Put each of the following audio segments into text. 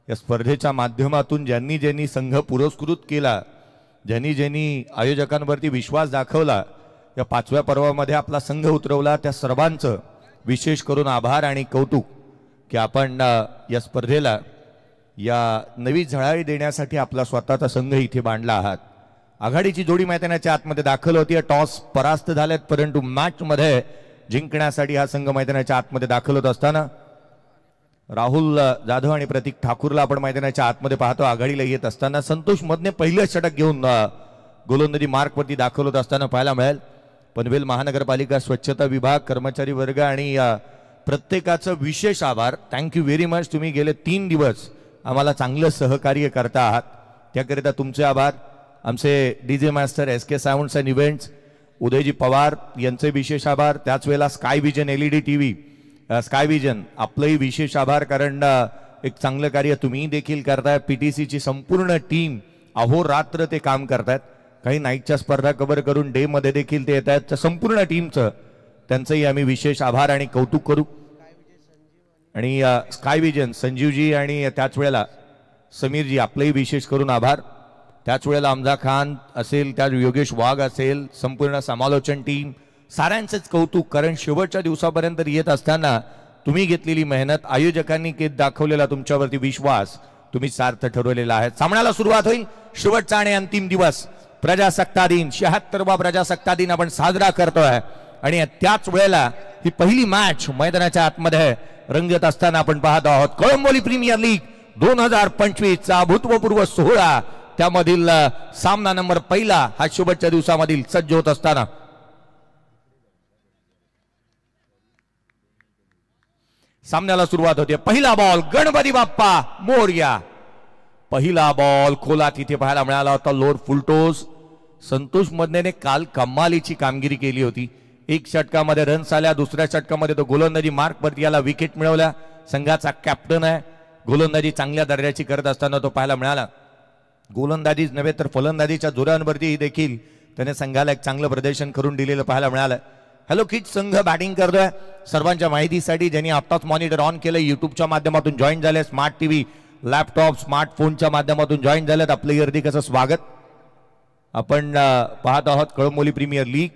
या स्पर्धेच्या माध्यमातून ज्यांनी ज्यांनी संघ पुरस्कृत केला, ज्यांनी ज्यांनी आयोजकांवरती विश्वास दाखवला, या 5व्या पर्वामध्ये आपला संघ उतरवला, त्या सर्वांचं विशेष करून आभार आणि कौतुक की आपण या स्पर्धेला या नवी झळाळी देण्यासाठी आपला स्वतःचा संघ इथे बांधला आहात. आघाडीची जोडी मैदानाच्या आतमध्ये दाखल होती. टॉस परास्त झालेत, परंतु मॅच मध्ये जिंकण्यासाठी हा संघ मैदानाच्या आतमध्ये दाखल होत असताना राहुल जाधव आणि प्रतीक ठाकूरला आपण मैदानाच्या आतमध्ये पाहतो. आघाडीला येत असताना संतोष मधने पहिलं षटक घेऊन गोलंदाजी मार्कवरती दाखल होत असताना पाहायला मिळेल. पनवेल महानगरपालिका स्वच्छता विभाग, कर्मचारी वर्ग आणि प्रत्येकाचं विशेष आभार. Thank you very much. तुम्ही गेले 3 दिवस आम्हाला चांगलं सहकार्य करता आहात, त्याकरिता तुमचे आभार. आमचे DJ master SK sounds and events Udayji Pawar यांचे विशेष आभार. त्याच वेळेला sky vision LED TV, sky vision आपलंही विशेष आभार, कारण एक चांगलं कार्य तुम्ही देखील करताय. PTCची संपूर्ण टीम अहोरात्र ते काम करतायत. काही नाईटच्या स्पर्धा कव्हर करून डे मध्ये देखील ते येत आहेत. त्या संपूर्ण टीमचं त्यांचंही आम्ही विशेष आभार आणि कौतुक करू. आणि स्काय विजन संजीवजी आणि त्याच वेळेला समीरजी आपलंही विशेष करून आभार. त्याच वेळेला अमजा खान असेल, त्या योगेश वाघ असेल, संपूर्ण समालोचन टीम, साऱ्यांचंच कौतुक. कारण शेवटच्या दिवसापर्यंत येत असताना तुम्ही घेतलेली मेहनत, आयोजकांनी दाखवलेला तुमच्यावरती विश्वास तुम्ही सार्थ ठरवलेला आहे. सामन्याला सुरुवात होईल. शेवटचा आणि अंतिम दिवस, प्रजासत्ताक दिन, 76वा प्रजासत्ताक दिन आपण साजरा करतोय. आणि त्याच वेळेला ही पहिली मॅच मैदानाच्या आतमध्ये रंगत असताना आपण पाहत आहोत. कळंबोली प्रीमियर लीग 2025 चा भूतपूर्व सोहळा, त्यामधील सामना नंबर पहिला हा शेवटच्या दिवसामधील सज्ज होत असताना सामन्याला सुरुवात होते. पहिला बॉल गणपती बाप्पा मोरया. पहिला बॉल खोला तिथे पाहायला मिळाला होता. Lower full toss. संतोष मधनेने काल कमालीची कामगिरी केली होती. 1 षटकामध्ये रन्स आल्या, दुसऱ्या षटकामध्ये तो गोलंदाजी मार्कवरती याला विकेट मिळवल्या. संघाचा कॅप्टन आहे. गोलंदाजी चांगल्या दर्जाची करत असताना तो पाहायला मिळाला. गोलंदाजीच नव्हे तर फलंदाजीच्या जोरांवरती देखील त्याने संघाला एक चांगलं प्रदर्शन करून दिलेलं पाहायला मिळालं. हॅलो किड्स संघ बॅटिंग करतोय. सर्वांच्या माहितीसाठी ज्यांनी आत्ताच मॉनिटर ऑन केलं, युट्यूबच्या माध्यमातून जॉईन झाले, स्मार्ट TV, लॅपटॉप, स्मार्टफोनच्या माध्यमातून जॉईन झालेत, आपलं हार्दिक असं स्वागत. आपण पाहत आहोत कळंबोली प्रीमियर लीग.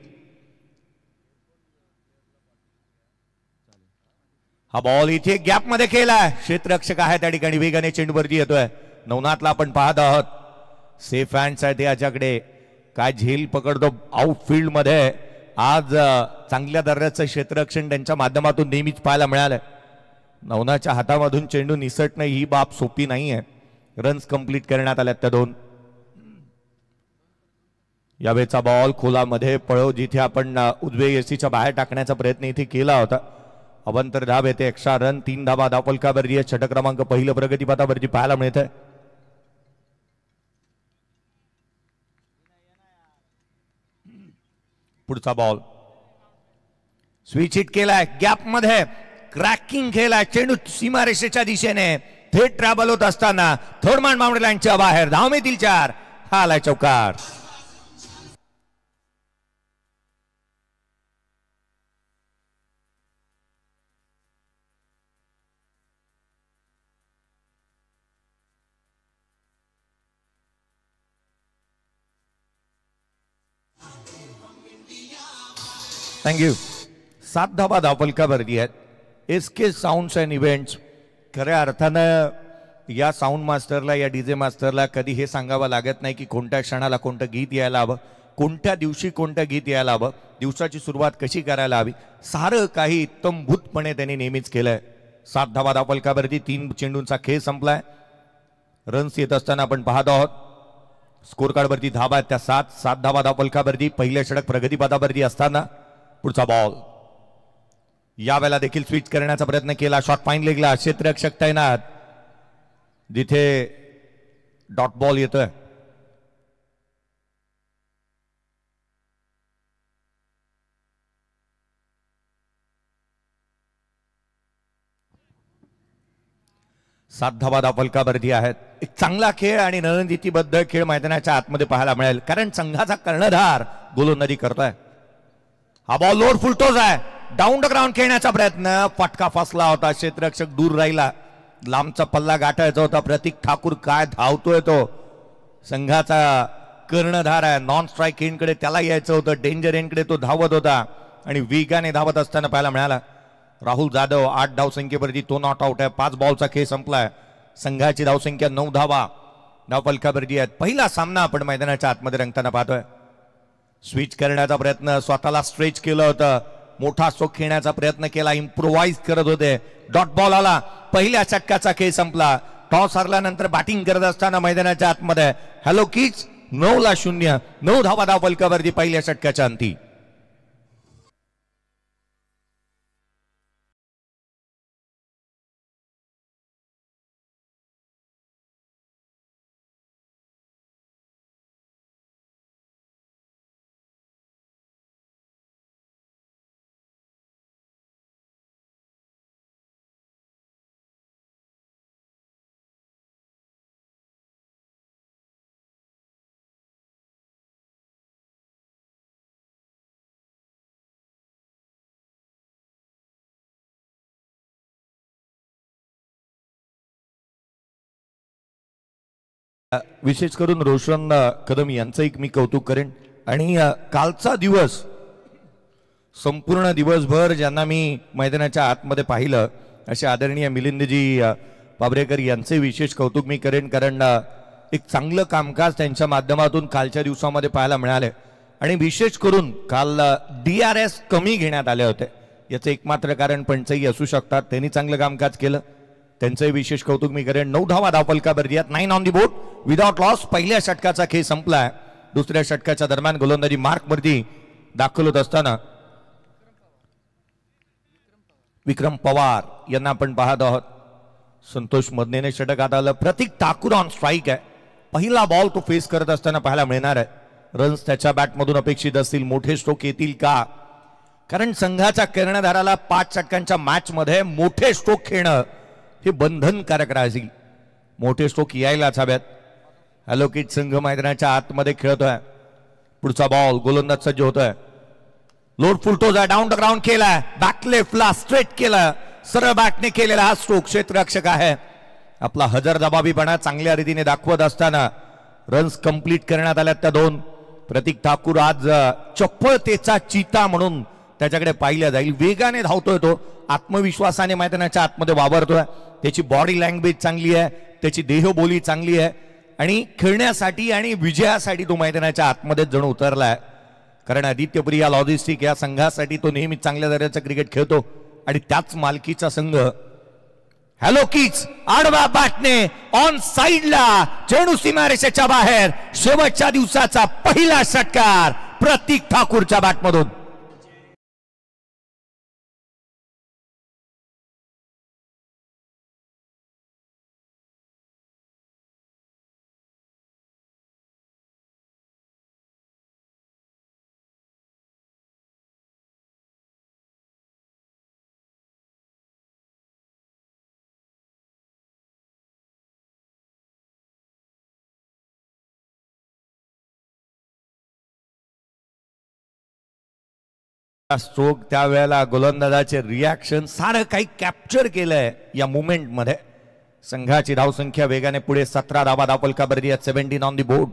हा बॉल इथे गॅप मध्ये केलाय. क्षेत्ररक्षक आहे त्या ठिकाणी, वेगाने चेंडूवरती येतोय. नवनाथला आपण पाहत आहोत. सेफ हँड्स आहेत याच्याकडे. काय झेल पकडतो आउटफील्ड मध्ये. आज चांगल्या दर्जाचं क्षेत्ररक्षण त्यांच्या माध्यमातून नेहमीच पाहायला मिळालंय. नवनाथच्या हातामधून चेंडू निसटणं ही बाब सोपी नाहीये. रन्स कंप्लीट करण्यात आल्यात त्या 2. यावेळेचा बॉल खोलामध्ये पळव, जिथे आपण उजवे यष्टीच्या बाहेर टाकण्याचा प्रयत्न इथे केला होता. अवंतर धाव येते. एक्स्ट्रा रन, 3 धावा धावफलकावरती. षटक क्रमांक पहिलं प्रगतीपथावरती पाहायला मिळतंय. पुढचा बॉल स्विच हिट केलाय. गॅप मध्ये क्रॅकिंग केलाय. चेंडू सीमारेषेच्या दिशेने थेट ट्रॅव्हल होत असताना थोडमान बाउंड्री लाईनच्या बाहेर. धावमेतील 4. हा आलाय चौकार. थँक्यू. 7 धावा धावफलकावरती आहेत. SK sounds and events. खऱ्या अर्थानं या साऊंड मास्टरला, या डीजे मास्टरला कधी हे सांगावं लागत नाही की कोणत्या क्षणाला कोणतं गीत यायला हवं, कोणत्या दिवशी कोणतं गीत यायला हवं, दिवसाची सुरुवात कशी करायला हवी. सारं काही इत्तमभूतपणे त्यांनी नेहमीच केलंय. 7 धावा धावफलकावरती. 3 चेंडूंचा खेळ संपलाय. रन्स येत असताना आपण पाहत आहोत. स्कोर कार्डवरती धावा आहेत त्या 7 धावा धावफलकावरती. पहिल्या षटक प्रगतीपथावरती असताना पुढचा बॉल यावेळेला देखील स्विच करण्याचा प्रयत्न केला. Shot fine लेगला. क्षेत्ररक्षक तैनात, जिथे डॉट बॉल येतोय. सात धावा धावफलकावरती आहेत. एक चांगला खेळ आणि रणनीतीबद्ध खेळ मैदानाच्या आतमध्ये पाहायला मिळेल, कारण संघाचा कर्णधार गोलंदाजी करतोय. हा बॉल लोअर फुलटोस आहे. डाऊन द ग्राउंड खेळण्याचा प्रयत्न, फटका फसला होता. क्षेत्ररक्षक दूर राहिला. लांबचा पल्ला गाठायचा होता. प्रतीक ठाकूर काय धावतोय तो, संघाचा कर्णधार आहे. नॉन स्ट्राईक एंडकडे त्याला यायचं होतं, डेंजर एंडकडे तो धावत होता आणि वेगाने धावत असताना पाहायला मिळाला. राहुल जाधव 8 धावसंख्येवरती तो नॉट आउट आहे. 5 बॉलचा खेळ संपलाय. संघाची धावसंख्या 9 धावा धावफलकावरती आहेत. पहिला सामना आपण मैदानाच्या आतमध्ये रंगताना पाहतोय. स्विच करण्याचा प्रयत्न, स्वतःला स्ट्रेच केलं होतं, मोठा स्ट्रोक खेळण्याचा प्रयत्न केला, इम्प्रोवाइज करत होते. डॉट बॉल आला. पहिल्या षटकाचा खेळ संपला. टॉस हरल्यानंतर बॅटिंग करत असताना मैदानाच्या आतमध्ये हॅलो किड्स 9-0, 9 धावा धावफलकावरती पहिल्या षटकाच्या अंती. विशेष करून रोशन कदम यांचं एक मी कौतुक करेन. आणि कालचा दिवस संपूर्ण दिवसभर ज्यांना मी मैदानाच्या आतमध्ये पाहिलं असे आदरणीय मिलिंदजी पाबरेकर यांचे विशेष कौतुक मी करेन. कारण एक चांगलं कामकाज त्यांच्या माध्यमातून कालच्या दिवसामध्ये पाहायला मिळाले. आणि विशेष करून काल DRS कमी घेण्यात आले होते. याचं एकमात्र कारण पंचही असू शकतात. त्यांनी चांगलं कामकाज केलं, त्यांचंही विशेष कौतुक मी करेन. 9 धावा धावफलकावरती आहेत. 9 on the board without loss. पहिल्या षटकाचा खेळ संपलाय. दुसऱ्या षटकाच्या दरम्यान गोलंदाजी मार्कवरती दाखल होत असताना विक्रम पवार यांना आपण पाहत आहोत. संतोष मदनेने षटक हातात आलं. प्रतीक ठाकूर ऑन स्ट्राईक आहे. पहिला बॉल तो फेस करत असताना पाहायला मिळणार आहे. रन्स त्याच्या बॅटमधून अपेक्षित असतील. मोठे स्ट्रोक येतील का? कारण संघाच्या कर्णधाराला 5 षटकांच्या मॅच मध्ये मोठे स्ट्रोक खेळणं हे बंधनकारक राहील. मोठे स्ट्रोक यायलाच हव्यात. हॅलो किड संघ मैदानाच्या आतमध्ये खेळतोय. पुढचा बॉल गोलंदाज सज्ज होतोय. लोड फुलटोज आहे. डाऊन द ग्राउंड केलाय. बॅक लेफ्टला स्ट्रेट केलं. सरळ बॅटने केलेला हा स्ट्रोक. क्षेत्ररक्षक आहे. आपला हजरजबाबीपणा चांगल्या रीतीने दाखवत असताना रन्स कंप्लीट करण्यात आल्यात त्या 2. प्रतीक ठाकूर आज चपळतेचा चीता म्हणून त्याच्याकडे पाहिलं जाईल. वेगाने धावतोय तो. आत्मविश्वासाने मैदानाच्या आतमध्ये वावरतोय. त्याची बॉडी लँग्वेज चांगली आहे. त्याची देहबोली चांगली आहे. आणि खेळण्यासाठी आणि विजयासाठी तो मैदानाच्या आतमध्ये जण उतरलाय. कारण आदित्य प्रिया लॉजिस्टिक या संघासाठी तो नेहमी चांगल्या दर्जाचं क्रिकेट खेळतो. आणि त्याच मालकीचा संघ हॅलो किड्स आडवा बॅटने ऑन साइडला चेंडू सीमारेषेच्या बाहेर. शेवटच्या दिवसाचा पहिला षटकार प्रतीक ठाकूरच्या बॅटमधून. स्ट्रोक त्यावेळेला गोलंदाजाचे रिॲक्शन सारं काही कॅप्चर केलंय या मुवमेंट मध्ये. संघाची धावसंख्या वेगाने पुढे. 17 धावा धावफलकावरती आहेत. 17 ऑन दी बोर्ड.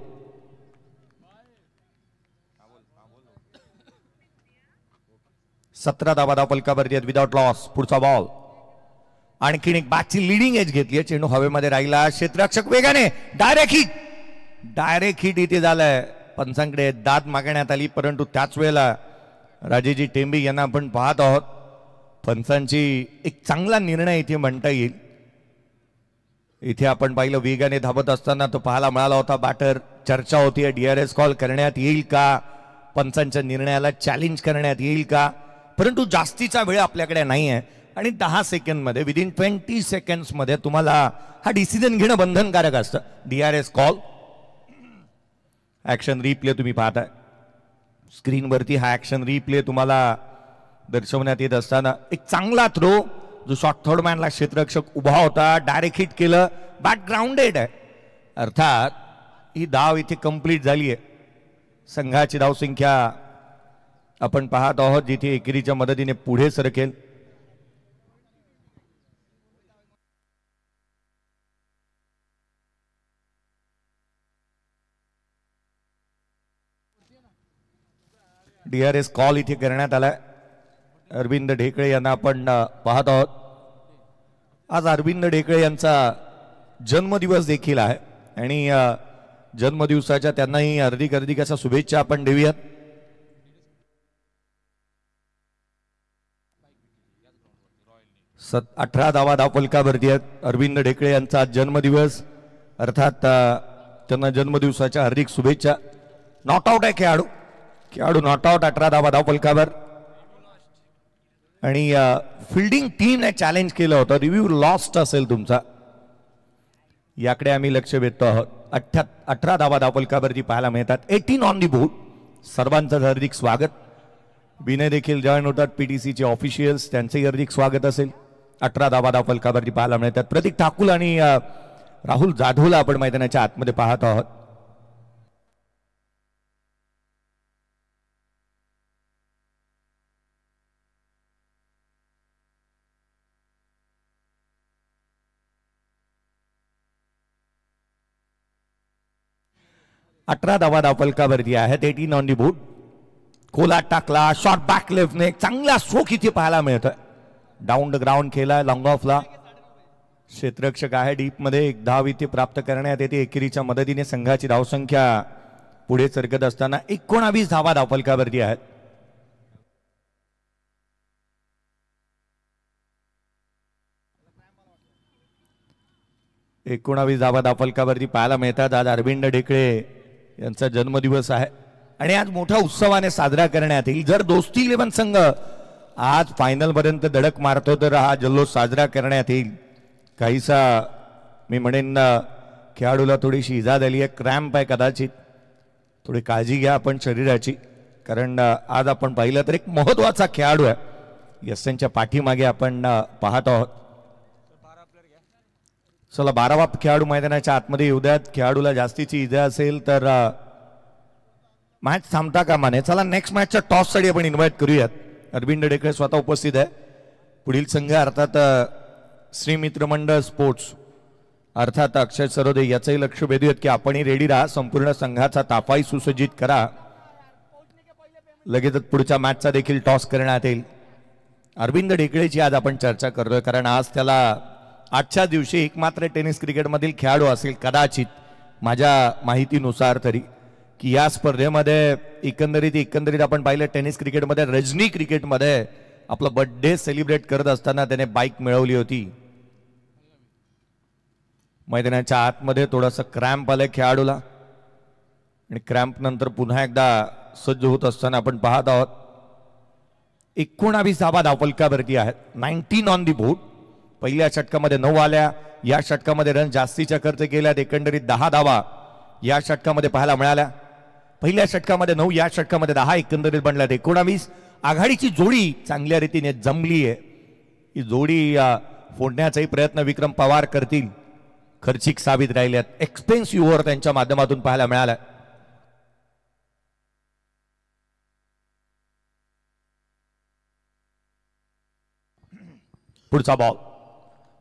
17 धावा धावफलकावरती आहेत विदाउट लॉस. पुढचा बॉल. आणखीन एक बॅटची लिडिंग एज घेतली. चेंडू हवेमध्ये राहिला. क्षेत्ररक्षक वेगाने डायरेक्ट हिट इथे झालंय. पंचांकडे दाद मागण्यात आली. परंतु त्याच वेळेला राजेजी टेंबे यांना आपण पाहत आहोत. पंचांची एक चांगला निर्णय इथे म्हणता येईल. इथे आपण पाहिलं वेगाने धावत असताना तो पाहायला मिळाला होता. बॅटर चर्चा होती DRS कॉल करण्यात येईल का, पंचांच्या निर्णयाला चॅलेंज करण्यात येईल का. परंतु जास्तीचा वेळ आपल्याकडे नाही आहे आणि 10 सेकंडमध्ये विदिन 20 सेकंड्समध्ये तुम्हाला हा डिसिजन घेणं बंधनकारक असतं. DRS call. ऍक्शन रिप्ले तुम्ही पाहताय स्क्रीनवरती. हा ऍक्शन रिप्ले तुम्हाला दर्शवण्यात येत असताना एक चांगला थ्रो जो शॉर्ट थर्ड मॅनला क्षेत्ररक्षक उभा होता. डायरेक्ट हिट केलं. बॅट ग्राउंडेड आहे. अर्थात ही धाव इथे कंप्लीट झाली आहे. संघाची धावसंख्या आपण पाहत आहोत जिथे एकेरीच्या मदतीने पुढे सरकेल. DRS कॉल इथे करण्यात आलाय. अरविंद ढेकळे यांना आपण पाहत आहोत. आज अरविंद ढेकळे यांचा जन्मदिवस देखील आहे आणि जन्मदिवसाच्या त्यांनाही हार्दिक हार्दिक अशा शुभेच्छा आपण देऊयात. सत 18 धावा धावफलकावरती आहेत. अरविंद ढेकळे यांचा जन्मदिवस, अर्थात त्यांना जन्मदिवसाच्या हार्दिक शुभेच्छा. नॉट आउट आहे खेळाडू नॉट आउट. 18 धावा धावफलकावर आणि फिल्डिंग टीमने चॅलेंज केलं होतं. रिव्ह्यू लॉस्ट असेल तुमचा, याकडे आम्ही लक्ष वेधतो आहोत. 18 धावा धावफलकावरती पाहायला मिळतात. 18 ऑन दी बोर्ड. सर्वांचं हार्दिक स्वागत. विनय देखील जॉईन होतात, PTCचे ऑफिशियल्स, त्यांचंही हार्दिक स्वागत असेल. 18 धावा धावफलकावरती पाहायला मिळतात. प्रतीक ठाकूर आणि राहुल जाधवला आपण मैदानाच्या आतमध्ये पाहत आहोत. अठरा धावा धावफलकावरती आहेत. 18 ऑन दी बोर्ड. खोला टाकला, शॉर्ट बॅक लेफ्टने एक चांगला स्ट्रोक इथे पाहायला मिळतोय. डाऊन द ग्राउंड खेळला लॉंग ऑफला. क्षेत्ररक्षक आहे डीप मध्ये. एक धाव इथे प्राप्त करण्यात येते. एकेरीच्या मदतीने संघाची धावसंख्या पुढे सरकत असताना 19 धावा धावफलकावरती आहेत. धावा धावफलकावरती पाहायला मिळतात. आज अरविंद ढेकळे यांचा जन्मदिवस आहे आणि आज मोठ्या उत्सवाने साजरा करण्यात येईल. जर दोस्ती 11 संघ आज फायनल पर्यंत धडक मारतो तर हा जल्लोष साजरा करण्यात येईल. काहीसा मी म्हणेन खेळाडूला थोडीशी इजा झाली आहे, क्रॅम्प आहे कदाचित. थोडी काळजी घ्या आपण शरीराची, कारण आज आपण पाहिलं तर एक महत्वाचा खेळाडू आहे. यशांच्या पाठीमागे आपण पाहत आहोत. चला 12वा खेळाडू मैदानाच्या आतमध्ये येऊ द्यात. खेळाडूला जास्तीची इजा असेल तर मॅच थांबता कामा नये. चला नेक्स्ट मॅचच्या टॉससाठी आपण इन्व्हाइट करूयात. अरविंद ढेकळे स्वतः उपस्थित आहे. पुढील संघ अर्थात श्री मित्र मंडळ स्पोर्ट्स अर्थात अक्षय सरोदे, याचंही लक्ष वेधूयात की आपणही रेडी राहा. संपूर्ण संघाचा ताफाही सुसज्जित करा. लगेचच पुढच्या मॅचचा देखील टॉस करण्यात येईल. अरविंद ढेकळेची आज आपण चर्चा करतोय कारण आज त्याला आजच्या दिवशी एकमात्र टेनिस क्रिकेटमधील खेळाडू असेल कदाचित, माझ्या माहितीनुसार तरी, की या स्पर्धेमध्ये एकंदरीत आपण पाहिलं टेनिस क्रिकेटमध्ये, रजनी क्रिकेटमध्ये आपला बर्थडे सेलिब्रेट करत असताना त्याने बाईक मिळवली होती. मैदानाच्या आतमध्ये थोडासा क्रॅम्प आलाय खेळाडूला आणि क्रॅम्प नंतर पुन्हा एकदा सज्ज होत असताना आपण पाहत आहोत. 19 धावा धावफलकावरती आहेत. 19 ऑन दी बोर्ड. पहिल्या षटकामध्ये 9 आल्या. या षटकामध्ये रन जास्तीच्या खर्च केल्यात. एकंदरीत 10 धावा या षटकामध्ये पाहायला मिळाल्या. पहिल्या षटकामध्ये 9, या षटकामध्ये 10, एकंदरीत बनल्यात 19. आघाडीची जोडी चांगल्या रीतीने जमली आहे. ही जोडी फोडण्याचाही प्रयत्न विक्रम पवार करतील. खर्चिक साबित राहिल्यात. एक्सपेन्सिव्ह ओव्हर त्यांच्या माध्यमातून पाहायला मिळाला. पुढचा बॉल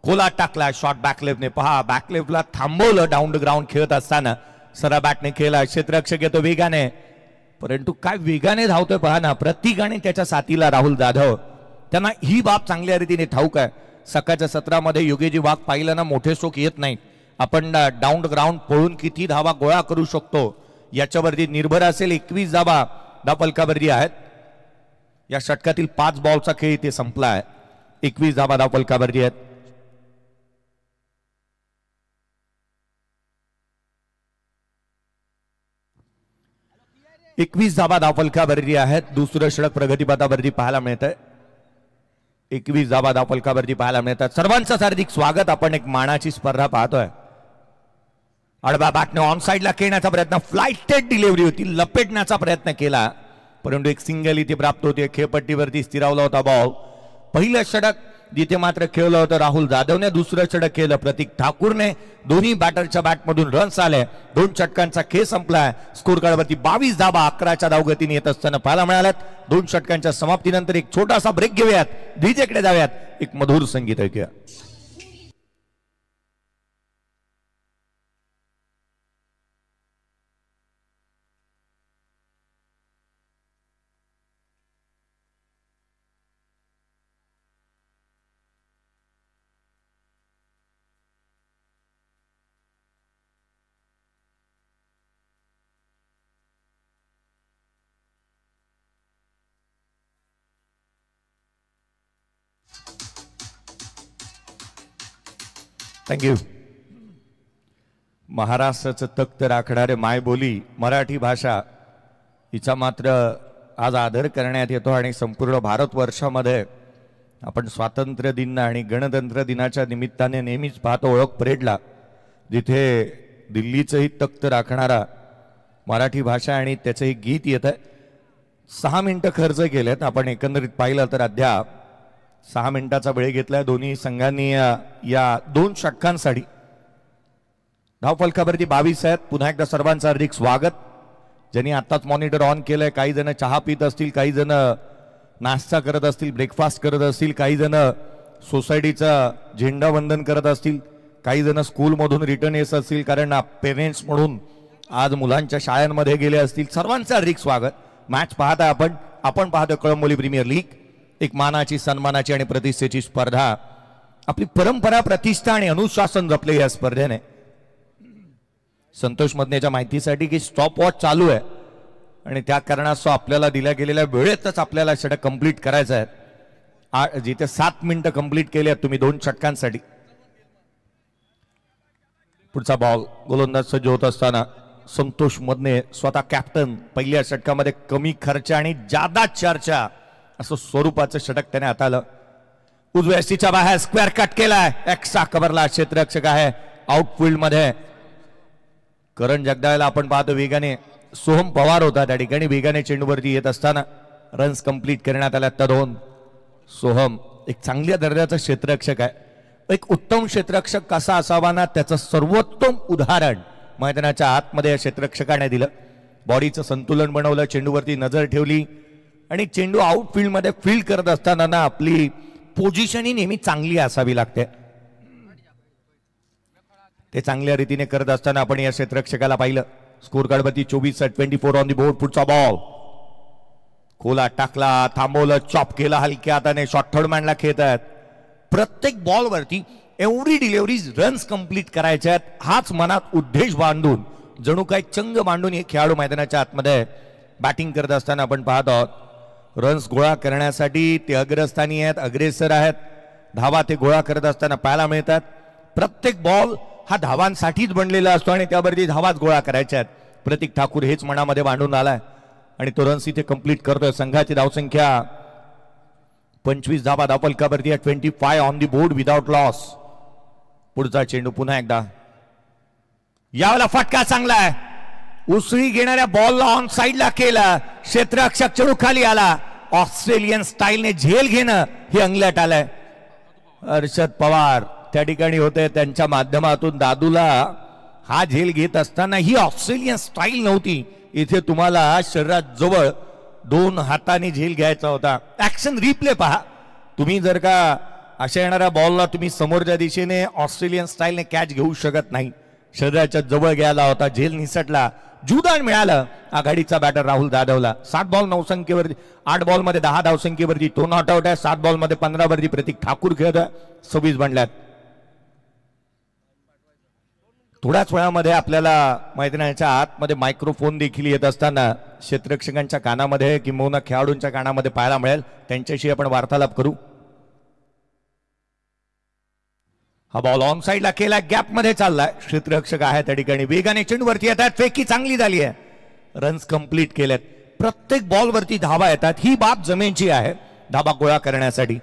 खोला टाकला, शॉर्ट बॅक लेफ्टने. पहा बॅक लेफ्टला थांबवलं. डाऊन द ग्राउंड खेळत असताना सरळ बॅटने खेळला. क्षेत्ररक्षक येतो वेगाने, परंतु काय वेगाने धावतोय पहा ना. प्रत्येकाने त्याच्या साथीला राहुल जाधव, त्यांना ही बाब चांगल्या रीतीने ठाऊक आहे. सकाळच्या सत्रामध्ये योगेजी वाघ पाहिलं ना, मोठे स्ट्रोक येत नाहीत. आपण डाऊन द ग्राउंड पळून किती धावा गोळा करू शकतो याच्यावरती निर्भर असेल. 21 धावा धावफलकावरती आहेत. या षटकातील 5 बॉलचा खेळ इथे संपला आहे. 21 धावा धावफलकावरती आहेत. धावा धावफलकावरती आहेत. दुसरं षटक प्रगतीपथावरती पाहायला मिळत आहे. 21 धावा धावफलकावरती पाहायला मिळतात. सर्वांचं हार्दिक स्वागत. आपण एक मानाची स्पर्धा पाहतोय. आडवा बॅटने ऑन साइडला खेळण्याचा प्रयत्न, फ्लाइटेड डिलिव्हरी होती, लपेटण्याचा प्रयत्न केला, परंतु एक सिंगल इथे प्राप्त होते. खेळपट्टीवरती स्थिरावला होता बॉल. पहिलं षटक जिथे मात्र खेळलं होतं राहुल जाधवने, दुसरं षटक केलं प्रतीक ठाकूरने. दोन्ही बॅटरच्या बॅटमधून रन्स आले. 2 षटकांचा खेळ संपलाय. स्कोर कार्डवरती 22 धावा 11च्या धावगतीने येत असताना पाहायला मिळाल्यात. 2 षटकांच्या समाप्तीनंतर एक छोटासा ब्रेक घेऊयात. डीजेकडे जाऊयात. एक मधुर संगीत ऐकूया. थँक्यू. महाराष्ट्राचं तख्त राखणारे मायबोली मराठी भाषा हिचा मात्र आज आदर करण्यात येतो आणि संपूर्ण भारतवर्षामध्ये आपण स्वातंत्र्य दिन आणि गणतंत्र दिनाच्या निमित्ताने नेहमीच पाहतो ओळख परेडला, जिथे दिल्लीचंही तख्त राखणारा मराठी भाषा आणि त्याचंही गीत येत आहे. 6 मिनिटं खर्च केलेत. आपण एकंदरीत पाहिलं तर अद्याप 6 मिनिटाचा वेळ घेतलाय दोन्ही संघांनी या 2 षटकांसाठी. धावफलकावरती 22 आहेत. पुन्हा एकदा सर्वांचं हार्दिक स्वागत. ज्यांनी आत्ताच मॉनिटर ऑन केलंय, काही जण चहा पित असतील, काही जण नाश्ता करत असतील, ब्रेकफास्ट करत असतील, काही जण सोसायटीचा झेंडा वंदन करत असतील, काही जण स्कूलमधून रिटर्न येत असतील, कारण पेरेंट्स म्हणून आज मुलांच्या शाळांमध्ये गेले असतील. सर्वांचं हार्दिक स्वागत. मॅच पाहता आपण पाहतो कळंबोली प्रीमियर लीग, एक मानाची, सन्मानाची आणि प्रतिष्ठेची स्पर्धा. आपली परंपरा, प्रतिष्ठा आणि अनुशासन जपले या स्पर्धेने. संतोष मदनेच्या माहितीसाठी की स्टॉप वॉच चालू आहे आणि त्या कारणास्तव आपल्याला दिल्या गेलेल्या वेळेतच आपल्याला षटक कंप्लीट करायचं आहे. जिथे 7 मिनिटं कंप्लीट केली आहेत तुम्ही 2 षटकांसाठी. पुढचा बॉल गोलंदाज सज्ज होत असताना संतोष मदने स्वतः कॅप्टन. पहिल्या षटकामध्ये कमी खर्च आणि जादा चर्चा असं स्वरूपाचं षटक त्याने हाताळलं. उजव्या सीच्या बाहेर स्क्वेअर कट केलाय. एक्स्ट्रा कव्हरला क्षेत्ररक्षक आहे आउटफील्ड मध्ये. करण जगदाळेला आपण पाहतो वेगाने. सोहम पवार होता त्या ठिकाणी. वेगाने चेंडूवरती येत असताना रन्स कंप्लीट करण्यात आल्या. 2 सोहम एक चांगल्या दर्जाचा क्षेत्ररक्षक आहे. एक उत्तम क्षेत्ररक्षक कसा असावा ना, त्याचं सर्वोत्तम उदाहरण मैदानाच्या आतमध्ये या क्षेत्ररक्षकाने दिलं. बॉडीचं संतुलन बनवलं, चेंडूवरती नजर ठेवली आणि चेंडू आउटफील्ड मध्ये फील्ड करत असताना ना आपली पोझिशन ही नेहमी चांगली असावी लागते. ते चांगल्या रीतीने करत असताना आपण या क्षेत्ररक्षकाला पाहिलं. स्कोर कार्डवरती 24/24 ऑन दी बोर्ड. पुढचा बॉल खोला टाकला, थांबवलं, चॉप केला हलक्या हाताने. शॉर्ट थर्ड मॅनला खेळत आहेत. प्रत्येक बॉलवरती एवढी डिलिव्हरीज रन्स कंप्लीट करायच्या आहेत, हाच मनात उद्देश बांधून, जणू काही चंग बांधून हे खेळाडू मैदानाच्या आतमध्ये बॅटिंग करत असताना आपण पाहत आहोत. रन्स गोळा करण्यासाठी ते अग्रस्थानी आहेत, अग्रेसर आहेत. धावा ते गोळा करत असताना पाहायला मिळतात. प्रत्येक बॉल हा धावांसाठीच बनलेला असतो आणि त्यावरती धावाच गोळा करायच्या आहेत. प्रतीक ठाकूर हेच मनामध्ये बांधून आलाय आणि तो रन्स इथे कंप्लीट करतोय. संघाची धावसंख्या 25 धावा धावफलकावरती 25 on the board without loss. पुढचा चेंडू पुन्हा एकदा. यावेळेला फटका चांगला आहे. उसळी घेणाऱ्या बॉलला ऑन साइडला केला. क्षेत्ररक्षक चेंडू खाली आला. ऑस्ट्रेलियन स्टाईलने झेल घेणं हे अंगलट आलंय. हर्षद पवार त्या ठिकाणी होते. त्यांच्या माध्यमातून दादूला हा झेल घेत असताना ही ऑस्ट्रेलियन स्टाईल नव्हती. इथे तुम्हाला शरीरात जवळ 2 हाताने झेल घ्यायचा होता. ऍक्शन रिप्ले पहा तुम्ही. जर का अशा येणाऱ्या बॉलला तुम्ही समोरच्या दिशेने ऑस्ट्रेलियन स्टाईलने कॅच घेऊ शकत नाही. शरीराच्या जवळ घ्यायला होता. झेल निसटला. जुदान मिळालं आघाडीचा बॅटर राहुल जाधवला. 7 बॉल 9 संख्येवरती, 8 बॉलमध्ये 10 धावसंख्येवरती तो नॉट आउट आहे. 7 बॉलमध्ये 15 वरती प्रतीक ठाकूर खेळत आहे. 26 बनल्यात. थोड्याच वेळामध्ये आपल्याला मैदानाच्या आतमध्ये मायक्रोफोन देखील येत असताना क्षेत्ररक्षकांच्या कानामध्ये किंबहुना खेळाडूंच्या कानामध्ये पाहायला मिळेल. त्यांच्याशी आपण वार्तालाप करू. हा बॉल ऑन साइडला केला, गॅप मध्ये चाललाय. क्षेत्ररक्षक आहे त्या ठिकाणी. वेगाने चेंडूवरती येतात. फेकी चांगली झाली आहे. रन्स कंप्लीट केलेत. प्रत्येक बॉलवरती धावा येतात. ही बाब जमेची आहे धावा गोळा करण्यासाठी.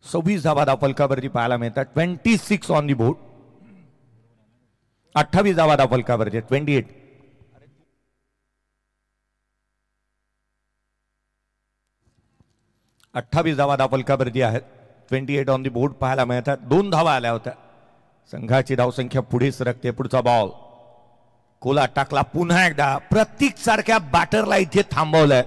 सव्वीस धावा धावफलकावरती पाहायला मिळतात. 26 ऑन दी बोर्ड. 28 धावा धावफलकावरती 28. 28 धावा धावफलकावरती आहेत. 28 ऑन दी बोर्ड पाहायला मिळतात. 2 धावा आल्या होत्या. संघाची धावसंख्या पुढे सरकते. पुढचा बॉल कोला टाकला. पुन्हा एकदा प्रतीक सारख्या बॅटरला इथे थांबवलंय.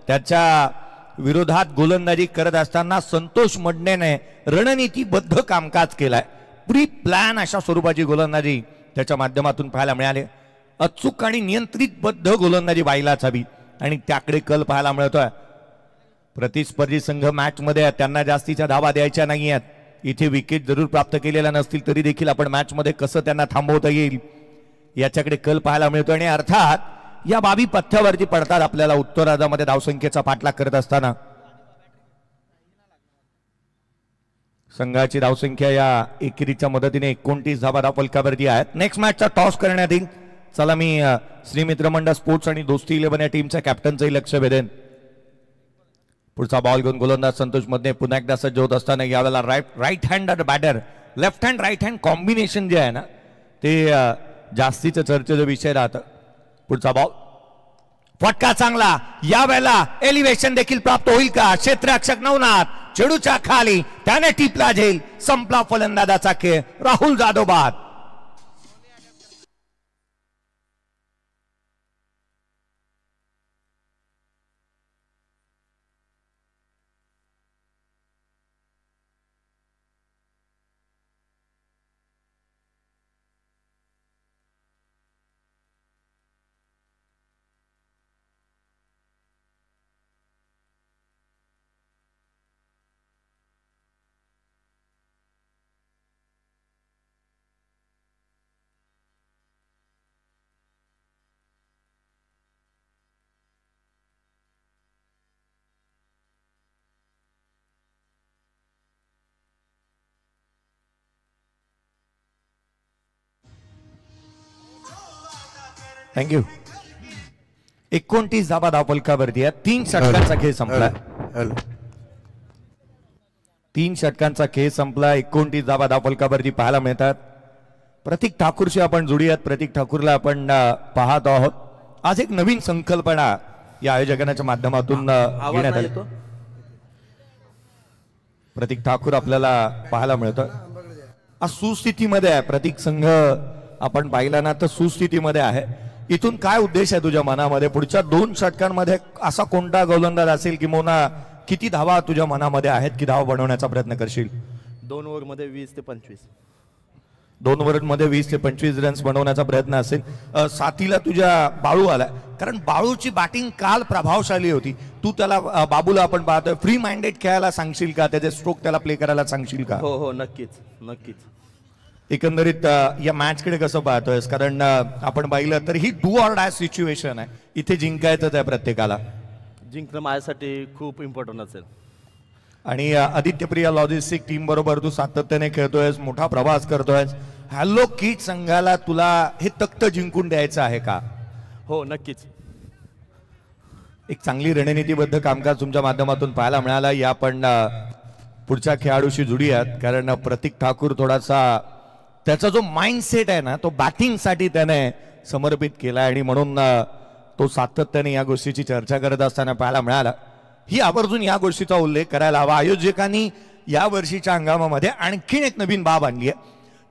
त्याच्या विरोधात गोलंदाजी करत असताना संतोष मडनेने रणनीतीबद्ध कामकाज केलाय. प्री प्लॅन अशा स्वरूपाची गोलंदाजी त्याच्या माध्यमातून पाहायला मिळाले. अचूक आणि नियंत्रितबद्ध गोलंदाजी व्हायलाच हवी आणि त्याकडे कल पाहायला मिळतोय. प्रतिस्पर्धी संघ मॅच मध्ये आहेत, त्यांना जास्तीच्या धावा द्यायच्या नाही आहेत. इथे विकेट जरूर प्राप्त केलेल्या नसतील तरी देखील आपण मॅच मध्ये कसं त्यांना थांबवता येईल याच्याकडे कल पाहायला मिळतो. आणि अर्थात या बाबी पथ्यावरती पडतात आपल्याला उत्तरार्धामध्ये धावसंख्येचा पाठलाग करत असताना. संघाची धावसंख्या या एकेरीच्या मदतीने 29 धावा धावफलकावरती आहेत. नेक्स्ट मॅचचा टॉस करण्यात येईल. चला मी श्री मित्रमंडळ स्पोर्ट्स आणि दोस्ती 11 या टीमच्या कॅप्टनचंही लक्ष वेधेन. पुढचा बॉल घेऊन गोलंदाज संतोष मधने पुन्हा एकदा सज्ज होत असताना यावेळेला right hand batter left hand right hand combination जे आहे ना ते जास्तीचं चर्चेचा विषय राहतं. पुढचा बॉल फटका चांगला, यावेळेला एलिव्हेशन देखील प्राप्त होईल का? क्षेत्ररक्षक नवनाथ चेडूच्या खाली, त्याने टिपला झेल. संपला फलंदाजाचा खेळ. राहुल जाधव बाद. थँक्यू. 29 धावा धावफलकावरती आहे. 3 षटकांचा खेळ संपला. 3 षटकांचा खेळ संपला. 29 धावा धावफलकावरती पाहायला मिळतात. प्रतीक ठाकूरशी आपण जोडूयात. प्रतीक ठाकूरला आपण पाहत आहोत. आज एक नवीन संकल्पना या आयोजकांच्या माध्यमातून घेण्यात आली. प्रतीक ठाकूर आपल्याला पाहायला मिळतं. आज सुस्थितीमध्ये आहे प्रतीक. संघ आपण पाहिला ना तर सुस्थितीमध्ये आहे. इथून काय उद्देश आहे तुझ्या मनामध्ये? पुढच्या 2 षटकांमध्ये असा कोणता गोलंदाज असेल किंवा किती धावा तुझ्या मनामध्ये आहेत की धावा बनवण्याचा प्रयत्न करशील? 2 ओव्हरमध्ये 20 ते 25. 2 ओव्हरमध्ये 20 ते 25 रन्स बनवण्याचा प्रयत्न असेल. साथीला तुझ्या बाळू आला, कारण बाळूची बॅटिंग काल प्रभावशाली होती. तू त्याला बाबूला आपण पाहतोय फ्री माइंडेड खेळायला सांगशील का? त्याचे स्ट्रोक त्याला प्ले करायला सांगशील का? हो हो नक्कीच नक्कीच. एकंदरीत या मॅच कडे कसं पाहतोयस? कारण आपण पाहिलं तर ही डू ऑर डाय सिच्युएशन आहे. इथे जिंकायचंच आहे प्रत्येकाला. जिंकणं माझ्यासाठी खूप इम्पॉर्टंट असेल. आणि आदित्यप्रिया लॉजिस्टिक टीम बरोबर तू सातत्याने खेळतोयस, मोठा प्रवास करतोयस. हॅलो किट संघाला तुला हे तख्त जिंकून द्यायचं आहे का? हो नक्कीच. एक चांगली रणनीतीबद्ध कामकाज तुमच्या माध्यमातून पाहायला मिळाला. या आपण पुढच्या खेळाडूशी जोडूयात, कारण प्रतीक ठाकूर थोडासा त्याचा जो माइंडसेट आहे ना तो बॅटिंगसाठी त्याने समर्पित केला आणि म्हणून तो सातत्याने या गोष्टीची चर्चा करत असताना पाहायला मिळाला. ही आवर्जून या गोष्टीचा उल्लेख करायला हवा. आयोजकांनी या वर्षीच्या हंगामामध्ये आणखीन एक नवीन बाब आणली आहे.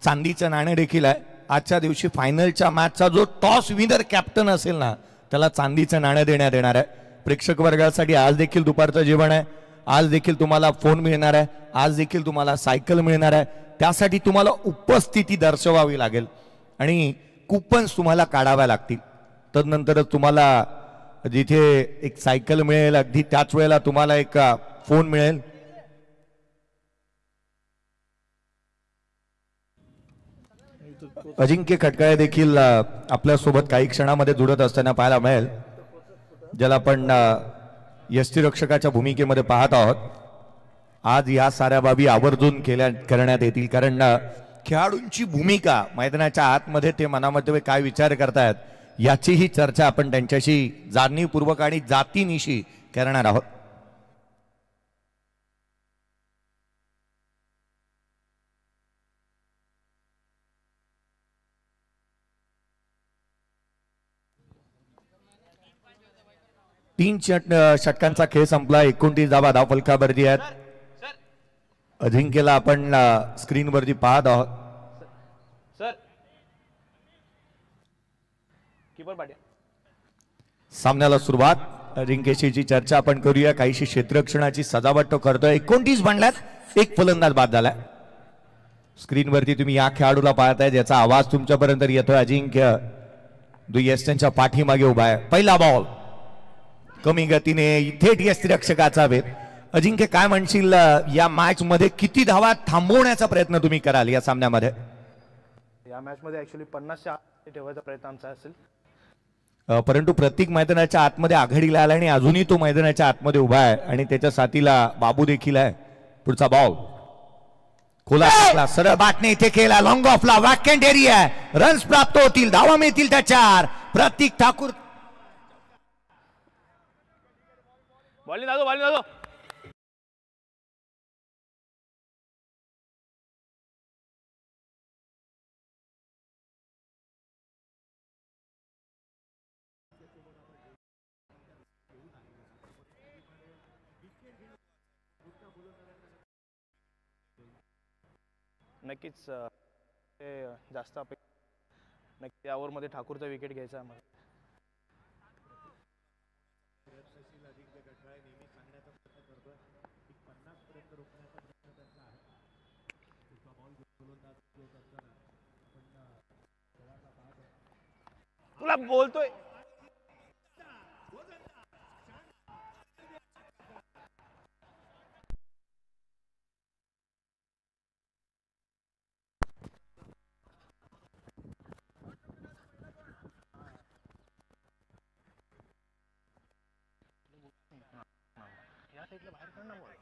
चांदीचं नाणं देखील आहे. आजच्या दिवशी फायनलच्या मॅचचा जो टॉस विनर कॅप्टन असेल ना त्याला चांदीचं नाणं देण्यात येणार आहे. प्रेक्षक वर्गासाठी आज देखील दुपारचं जेवण आहे. आज देखील तुम्हाला फोन मिळणार आहे. आज देखील तुम्हाला सायकल मिळणार आहे. त्यासाठी तुम्हाला उपस्थिती दर्शवावी लागेल आणि कुपन्स तुम्हाला काढाव्या लागतील. तदनंतरच तुम्हाला जिथे एक सायकल मिळेल अगदी त्याच वेळेला तुम्हाला एक फोन मिळेल. अजिंक्य खटकाळे देखील आपल्यासोबत काही क्षणामध्ये जुळत असताना पाहायला मिळेल, ज्याला आपण यष्टीरक्षकाच्या भूमिकेमध्ये पाहत आहोत. आज या साऱ्या बाबी आवर्जून करण्यात येतील, कारण खेळाडूंची भूमिका मैदानाच्या आतमध्ये ते मनामध्ये काय विचार करतायत याचीही चर्चा आपण त्यांच्याशी जाणीवपूर्वक आणि जातीनिशी करणार आहोत. तीन षटकांचा खेळ संपला. 29 धावा धावफलकावरती आहेत. अजिंक्यला आपण स्क्रीनवरती पाहत आहोत. सामन्याला सुरुवात. अजिंक्यशी चर्चा आपण करूया. काहीशी क्षेत्ररक्षणाची सजावट तो करतोय. 29 बनल्यात. एक फलंदाज बाद झालाय. स्क्रीनवरती तुम्ही या खेळाडूला पाहताय ज्याचा आवाज तुमच्यापर्यंत येतोय. अजिंक्य दुय्यस्टनच्या पाठीमागे उभा आहे. पहिला बॉल कमी गतीने थेट यष्टिरक्षकाचा भेद. अजिंक्य काय म्हणशील या मॅच मध्ये किती धावा थांबवण्याचा प्रयत्न तुम्ही कराल या सामन्यामध्ये? या मॅच मध्ये ऍक्च्युली 50च्या आत ठेवायचा प्रयत्न आमचा असेल. परंतु प्रत्येक मैदानाच्या आतमध्ये आघाडीला आला आणि अजूनही तो मैदानाच्या आतमध्ये उभा आहे आणि त्याच्या साथीला बाबू देखील आहे. पुढचा बॉल खोला सरळ बाटने इथे केला. लॉंग ऑफला वॅकंट एरिया, रन्स प्राप्त होतील, धावा मिळतील त्या 4. प्रतीक ठाकूर बॉलिंग दादो. नक्कीच जास्त नक्की या ओव्हरमध्ये ठाकूरचा विकेट घ्यायचा आम्हाला. तुला बोलतोय या साईडला बाहेर काढ ना बॉल.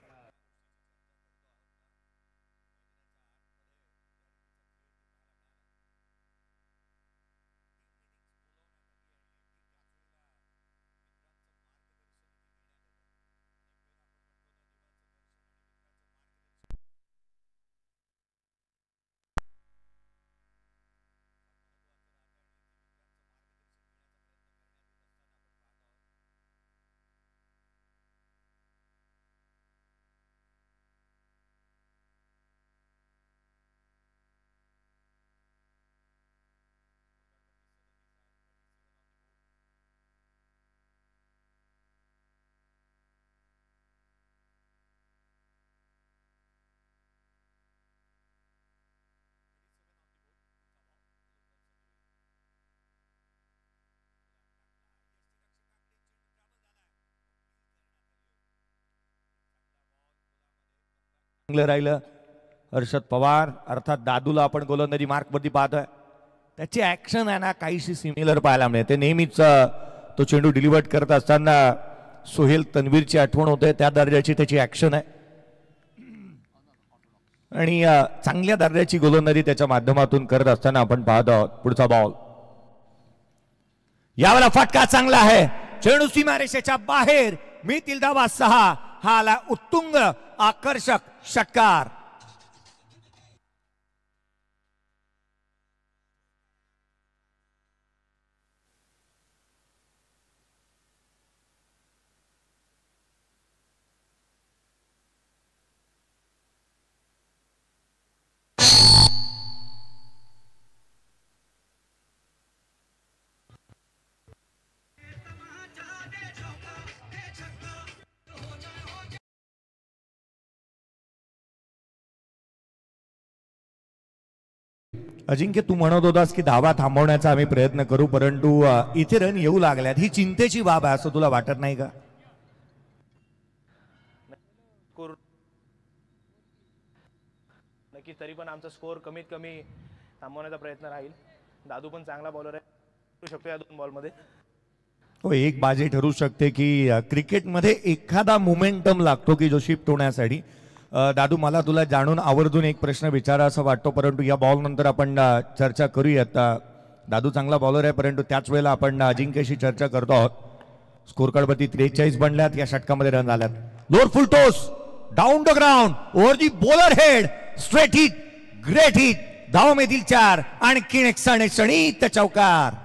चांगलं राहिलं. हर्षद पवार अर्थात दादूला आपण गोलंदाजी मार्क वरती पाहतोय. त्याची ऍक्शन आहे ना काहीशी सिमिलर पाहायला मिळते. नेहमीच तो चेंडू डिलिव्हर करत असताना सोहेल तन्वीरची आठवण होते. त्या दर्जाची त्याची ऍक्शन आहे आणि चांगल्या दर्जाची गोलंदाजी त्याच्या माध्यमातून करत असताना आपण पाहत आहोत. पुढचा बॉल यावेळेला फटका चांगला आहे. चेंडू सीमारेषेच्या बाहेर, मिळतील धावा 6. हा आला उत्तुंग आकर्षक षटकार. अजिंक्य, तू म्हणत होतास की धावा थांबवण्याचा आम्ही प्रयत्न करू, परंतु इथे रन येऊ लागल्यात. ही चिंतेची बाब आहे असं तुला वाटत नाही का? नक्की तरी पण आमचा स्कोअर कमीत कमी थांबवण्याचा प्रयत्न राहील. दादू पण चांगला बॉलर आहे, करू शकतो या 2 बॉलमध्ये. हो, एक बाजी ठरू शकते की क्रिकेटमध्ये एखादा मोमेंटम लागतो की जो शिफ्ट होण्यासाठी. दादू, मला तुला जाणून आवर्जून एक प्रश्न विचारा असं वाटतो, परंतु या बॉल नंतर आपण चर्चा करूयात. दादू चांगला बॉलर आहे, परंतु त्याच वेळेला आपण अजिंक्यशी चर्चा करतो आहोत. स्कोर कार्ड वरती 43 बनल्यात. या षटकामध्ये रन झाल्यात. Lower full toss down the ground over the bowler head, straight hit, great hit. धाव मिळतील 4. आणखी एक सणसणीत चौकार.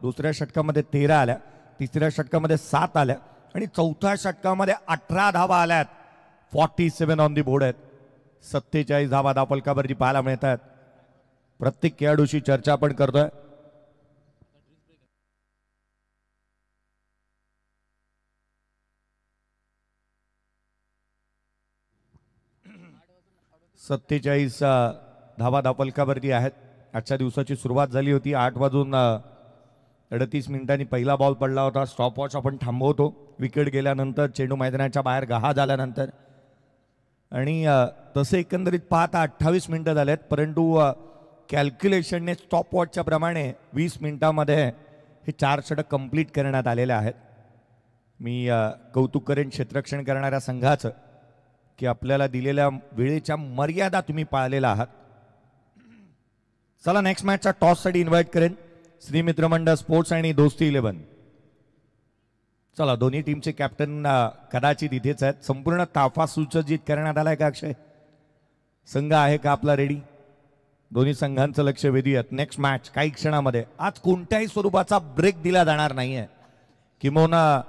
दुसऱ्या षटकामध्ये 13 आल्या, तिसऱ्या षटकामध्ये 7 आल्या आणि चौथ्या षटकामध्ये 18 धावा आल्यात. 47 ऑन दी बोर्ड आहेत. 47 धावा धावफलकावरती पाहायला मिळतात. प्रत्येक खेळाडूशी चर्चा आपण करतोय. सत्तेचाळीस धावा धावफलकावरती आहेत. आजच्या दिवसाची सुरुवात झाली होती 8:38 मिनिटांनी पहिला बॉल पडला होता. स्टॉपवॉच आपण थांबवतो विकेट गेल्यानंतर, चेंडू मैदानाच्या बाहेर गहा झाल्यानंतर. आणि तसे एकंदरीत पाहता 28 मिनिटं झालेत, परंतु कॅल्क्युलेशनने स्टॉपवॉचच्या प्रमाणे 20 मिनिटामध्ये हे 4 षटक कंप्लीट करण्यात आलेले आहेत. मी कौतुक करेन क्षेत्ररक्षण करणाऱ्या संघाचं की आपल्याला दिलेल्या वेळेच्या मर्यादा तुम्ही पाळलेला आहात. चला नेक्स्ट मॅचच्या टॉससाठी इन्व्हाइट करेन श्री मित्रमंडळ स्पोर्ट्स आणि दोस्ती 11. चला दोन्ही टीमचे कॅप्टन कदाचित इथेच आहेत. संपूर्ण ताफा सुसज्जित करण्यात आलाय का अक्षय? संघ आहे का आपला रेडी? दोन्ही संघांचं लक्ष वेधूयात. नेक्स्ट मॅच काही क्षणामध्ये. आज कोणत्याही स्वरूपाचा ब्रेक दिला जाणार नाहीये, किंबहुना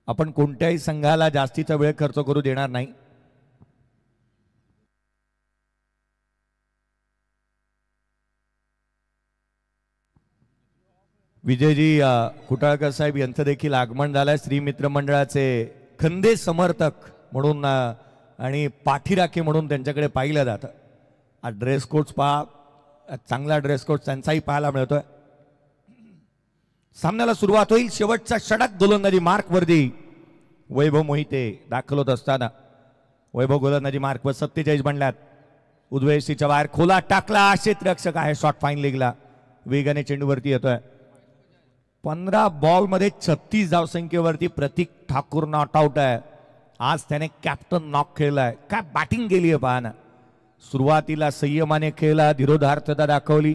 आपण कोणत्याही संघाला जास्तीचा वेळ खर्च करू देणार नाही. विजयजी कुटाळकर साहेब यांचं देखील आगमन झालंय. श्री मित्र मंडळाचे खंदे समर्थक म्हणून आणि पाठीराखे म्हणून त्यांच्याकडे पाहिलं जातं. हा ड्रेस कोड पहा, चांगला ड्रेस कोड त्यांचाही पाहायला मिळतोय. सामन्याला सुरुवात होईल. शेवटचा षटक गोलंदाजी मार्कवरती वैभव मोहिते दाखल होत असताना वैभव गोलंदाजी मार्कवर 47 बनल्यात. उजव्या बाहेर खोला टाकला, क्षेत्ररक्षक आहे, शॉट फाईन लेगला वेगाने चेंडूवरती येतोय. 15 बॉलमध्ये 36 धावसंख्येवरती प्रतीक ठाकूर नॉट आउट आहे. आज त्याने कॅप्टन नॉक खेळलाय. काय बॅटिंग केली आहे पहा ना. सुरुवातीला संयमाने खेळला, धीरोधार्थता दाखवली,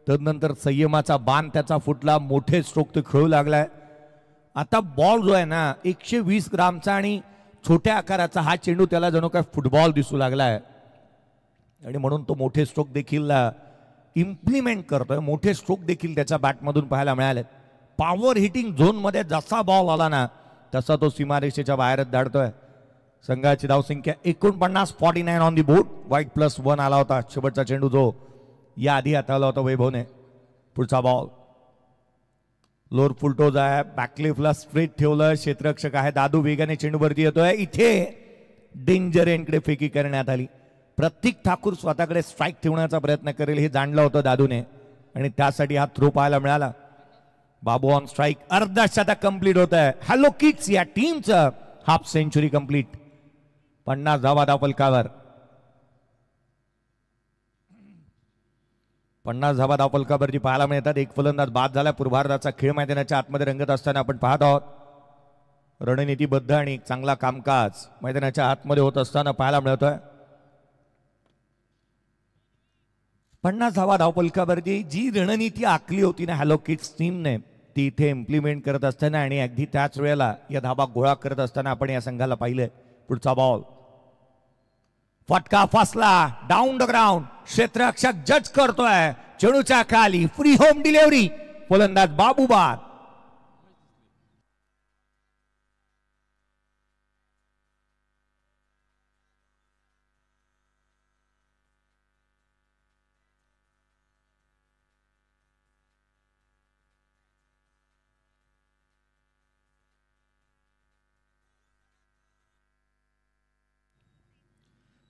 तदनंतर संयमाचा बाण त्याचा फुटला, मोठे स्ट्रोक तो खेळू लागलाय. आता बॉल जो आहे ना 120 ग्रामचा आणि छोट्या आकाराचा, हा चेंडू त्याला जणू काय फुटबॉल दिसू लागलाय आणि म्हणून तो मोठे स्ट्रोक देखील इम्प्लिमेंट करतोय. मोठे स्ट्रोक देखील त्याच्या बॅटमधून पाहायला मिळाले. पॉवर हिटिंग झोनमध्ये जसा बॉल आला ना तसा तो सीमारेषेच्या बाहेरच धाडतोय. संघाची धावसंख्या 49, 49 ऑन दी बोर्ड. वाईट +1 आला होता. शेवटचा चेंडू जो या आधी हाताळला होता वैभवने. पुढचा बॉल लोअर फुलटोज आहे, बॅकलिफ्टला स्ट्रेट ठेवलं. क्षेत्ररक्षक आहे दादू, वेगाने चेंडूवरती येतोय. इथे डेंजर एंडकडे फेकी करण्यात आली. प्रतीक ठाकूर स्वतःकडे स्ट्राईक ठेवण्याचा प्रयत्न करेल हे जाणलं होतं दादूने आणि त्यासाठी हा थ्रो पाहायला मिळाला. बाबू ऑन स्ट्राईक. अर्धा शतक कंप्लीट होत आहे. हॅलो किड्स या टीमचं हाफ सेंचुरी कंप्लीट. 50 धावा धावफलकावर. 50 धावा धावफलकावरती पाहायला मिळतात. एक फलंदाज बाद झाला. पूर्वार्धाचा खेळ मैदानाच्या आतमध्ये रंगत असताना आपण पाहत आहोत. रणनीतीबद्ध आणि चांगला कामकाज मैदानाच्या आतमध्ये होत असताना पाहायला मिळतोय. 50 धावा धावफलकावरती जी रणनीती आखली होती ना हॅलो किड्स टीमने, ती इथे इम्प्लिमेंट करत असताना आणि अगदी त्याच वेळेला या धावा गोळा करत असताना आपण या संघाला पाहिलंय. पुढचा बॉल फटका फसला, डाऊन द ग्राउंड. क्षेत्ररक्षक जज करतोय. चेंडूच्या खाली फ्री होम डिलिव्हरी. फलंदाज बाबू बाद.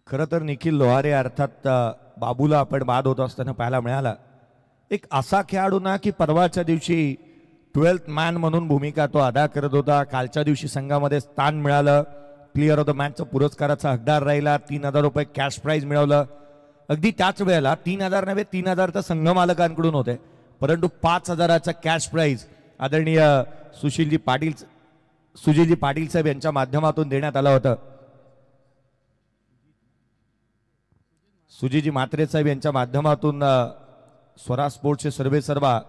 खरं तर निखिल लोहारे अर्थात बाबूला आपण बाद होत असताना पाहायला मिळाला. एक असा खेळाडू ना की परवाच्या दिवशी 12th मॅन म्हणून भूमिका तो अदा करत होता. कालच्या दिवशी संघामध्ये स्थान मिळालं. प्लेअर ऑफ द मॅचचा पुरस्काराचा हकदार राहिला. 3000 रुपये कॅश प्राईज मिळवलं. अगदी त्याच वेळेला 3000 नव्हे 3000 तर संघ मालकांकडून होते, परंतु 5000चा कॅश प्राईज आदरणीय सुशीलजी पाटील साहेब यांच्या माध्यमातून देण्यात आलं होतं. सुजीजी म्हात्रे साहेब यांच्या माध्यमातून स्वराज स्पोर्ट्सचे सर्वेसर्वा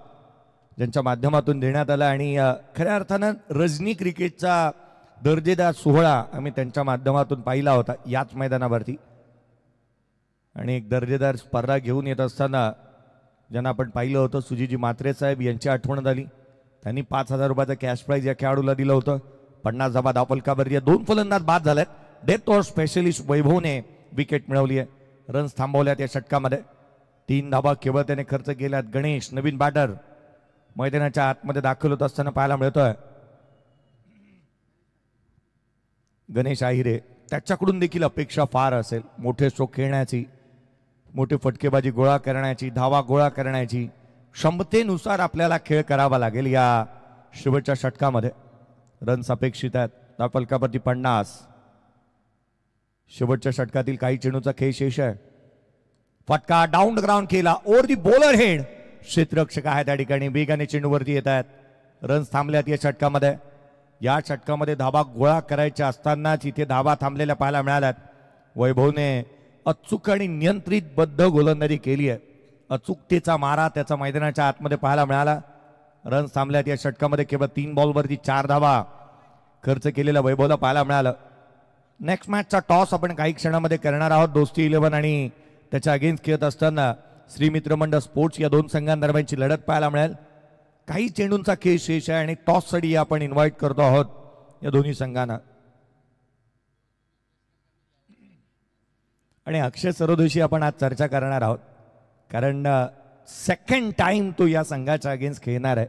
ज्यांच्या माध्यमातून देण्यात आला आणि खऱ्या अर्थानं रजनी क्रिकेटचा दर्जेदार सोहळा आम्ही त्यांच्या माध्यमातून पाहिला होता याच मैदानावरती. आणि एक दर्जेदार स्पर्धा घेऊन येत असताना ज्यांना आपण पाहिलं होतं सुजीजी म्हात्रे साहेब यांची आठवण झाली. त्यांनी 5,000 रुपयाचं कॅश प्राईज या खेळाडूला दिलं होतं. 50 धाबा धावफलकावरती आहे. 2 फलंदाज बाद झालेत. डेथ ओव्हर स्पेशलिस्ट वैभवने विकेट मिळवली आहे. रन्स थांबवल्यात या षटकामध्ये. 3 धाबा केवळ त्याने खर्च केल्यात. गणेश नवीन बॅटर मैदानाच्या आतमध्ये दाखल होत असताना पाहायला मिळतोय. गणेश आहिरे त्याच्याकडून देखील अपेक्षा फार असेल. मोठे स्ट्रोक खेळण्याची, मोठे फटकेबाजी गोळा करण्याची, धावा गोळा करण्याची क्षमतेनुसार आपल्याला खेळ करावा लागेल. या शेवटच्या षटकामध्ये रन्स अपेक्षित आहेत. धावफलकावरती 50. शेवटच्या षटकातील काही चेंडूचा खेळ शेष आहे. फटका डाऊन ग्राउंड केला. Over the bowler head. क्षेत्ररक्षक आहे त्या ठिकाणी. वेगाने चेंडूवरती येत आहेत. रन्स थांबल्यात या षटकामध्ये. या षटकामध्ये धाबा गोळा करायच्या असतानाच इथे धाबा थांबलेल्या पाहायला मिळाल्यात. वैभवने अचूक आणि नियंत्रितबद्ध गोलंदाजी केली आहे. अचूकतेचा मारा त्याचा मैदानाच्या आतमध्ये पाहायला मिळाला. रन्स थांबल्यात या षटकामध्ये. केवळ 3 बॉलवरती 4 धावा खर्च केलेल्या वैभवला पाहायला मिळालं. नेक्स्ट मॅचचा टॉस आपण काही क्षणामध्ये करणार आहोत. दोस्ती 11 आणि त्याच्या अगेन्स्ट खेळत असताना श्री मित्रमंडळ स्पोर्ट्स या 2 संघांदरम्यानची लढत पाहायला मिळेल. काही चेंडूंचा खेळ शेष आहे आणि टॉससाठी आपण इन्व्हाइट करतो आहोत या दोन्ही संघांना. आणि अक्षय सरोदेशी आपण आज चर्चा करणार आहोत, कारण सेकंड टाइम तो या संघाच्या अगेन्स्ट खेळणार आहे.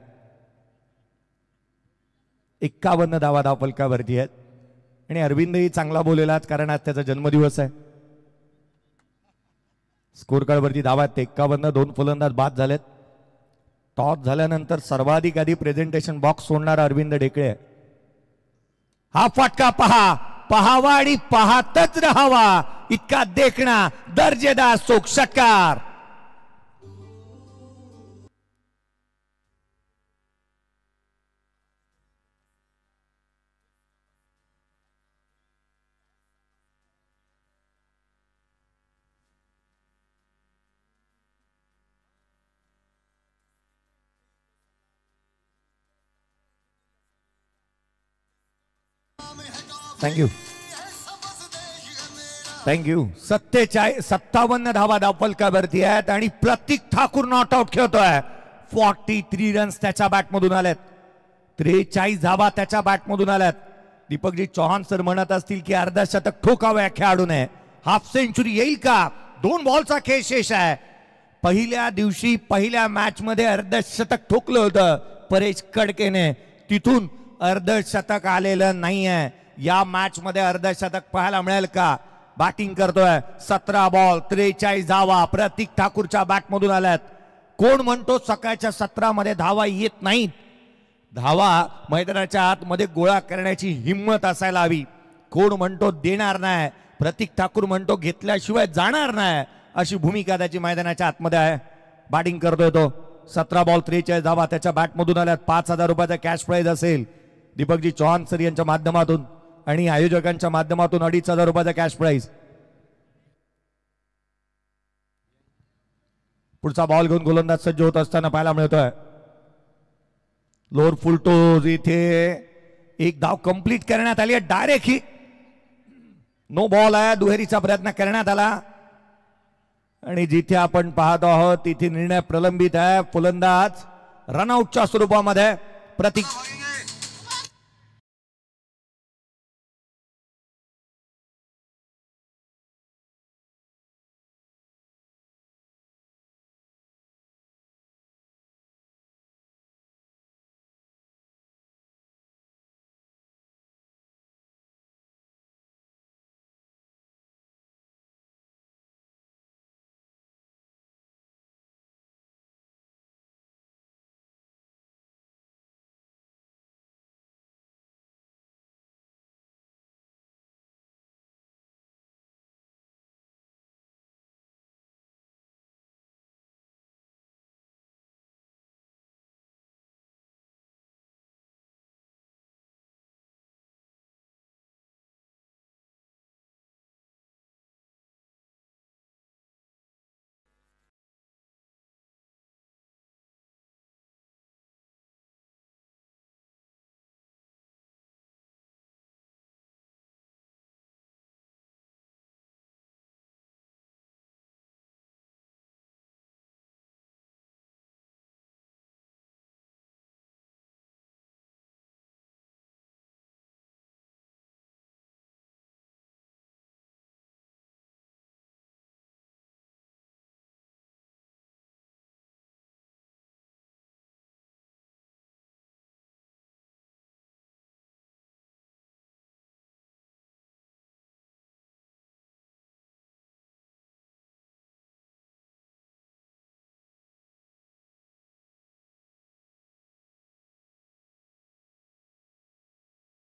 51 धावा धावफलकावरती आहेत आणि अरविंदही चांगला बोललेलाच, कारण आज त्याचा जन्मदिवस आहे. स्कोर कार्डवरती धावा आहेत 51. 2 फलंदाज बाद झालेत. टॉस झाल्यानंतर सर्वाधिक आधी प्रेझेंटेशन बॉक्स सोडणारा अरविंद ढेकळे. हा फटका पहा, पहावा आणि पाहतच राहावा इतका देखणा दर्जेदार चोख षटकार. Thank you thank you. 57 धावा धावफलकावरती आहेत आणि प्रतीक ठाकूर नॉट आउट खेळतोय. 43 रन्स त्याच्या बॅटमधून आल्यात. 43 धावा त्याच्या बॅटमधून आल्यात. दीपकजी चौहान सर म्हणत असतील की अर्धशतक ठोकावं या खेळाडूने. हाफ सेंचुरी येईल का? 2 बॉलचा खेळ शेष आहे. पहिल्या दिवशी पहिल्या मॅच मध्ये अर्धशतक ठोकलं होतं परेश कडकेने. तिथून अर्धशतक आलेलं नाहीये. या मॅच मध्ये अर्धशतक पाहायला मिळेल का? बॅटिंग करतोय. 17 बॉल 43 धावा प्रतीक ठाकूरच्या बॅटमधून आल्यात. कोण म्हणतो सकाळच्या 17 मध्ये धावा येत नाहीत? धावा मैदानाच्या आतमध्ये गोळा करण्याची हिंमत असायला हवी. कोण म्हणतो देणार नाही? प्रतीक ठाकूर म्हणतो घेतल्याशिवाय जाणार नाही, अशी भूमिका त्याची मैदानाच्या आतमध्ये आहे. बॅटिंग करतोय तो. 17 बॉल 43 धावा त्याच्या बॅटमधून आल्यात. 5,000 रुपयाचा कॅश प्राइज असेल दीपकजी चौहान सर यांच्या माध्यमातून आणि आयोजकांच्या माध्यमातून 2,500 रुपयाचा कॅश प्राइज. पुढचा बॉल घेऊन गोलंदाज सज्ज होत असताना पाहायला मिळतोय. लोअर फुल टोज इथे एक धाव कंप्लीट करण्यात आली आहे. डायरेक्ट ही नो बॉल आहे. दुहेरीचा प्रयत्न करण्यात आला आणि जिथे आपण पाहतो आहोत तिथे निर्णय प्रलंबित आहे. फलंदाज रनआउटच्या स्वरूपामध्ये प्रतीक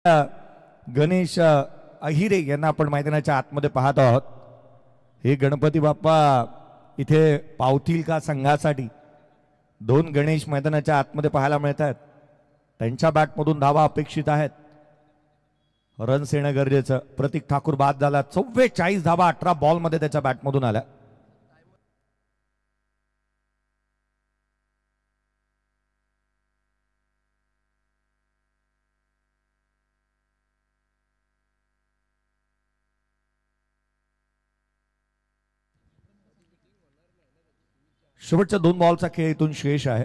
गणेश अहिरे यांना आपण मैदानाच्या आतमध्ये पाहत आहोत. हे गणपती बाप्पा इथे पावतील का संघासाठी? दोन गणेश मैदानाच्या आतमध्ये पाहायला मिळत आहेत. त्यांच्या बॅटमधून धावा अपेक्षित आहेत. रन्स येणं गरजेचं. प्रतीक ठाकूर बाद झाला. 44 धावा 18 बॉलमध्ये त्याच्या बॅटमधून आल्या. शेवटच्या 2 बॉलचा खेळ इथून शेष आहे.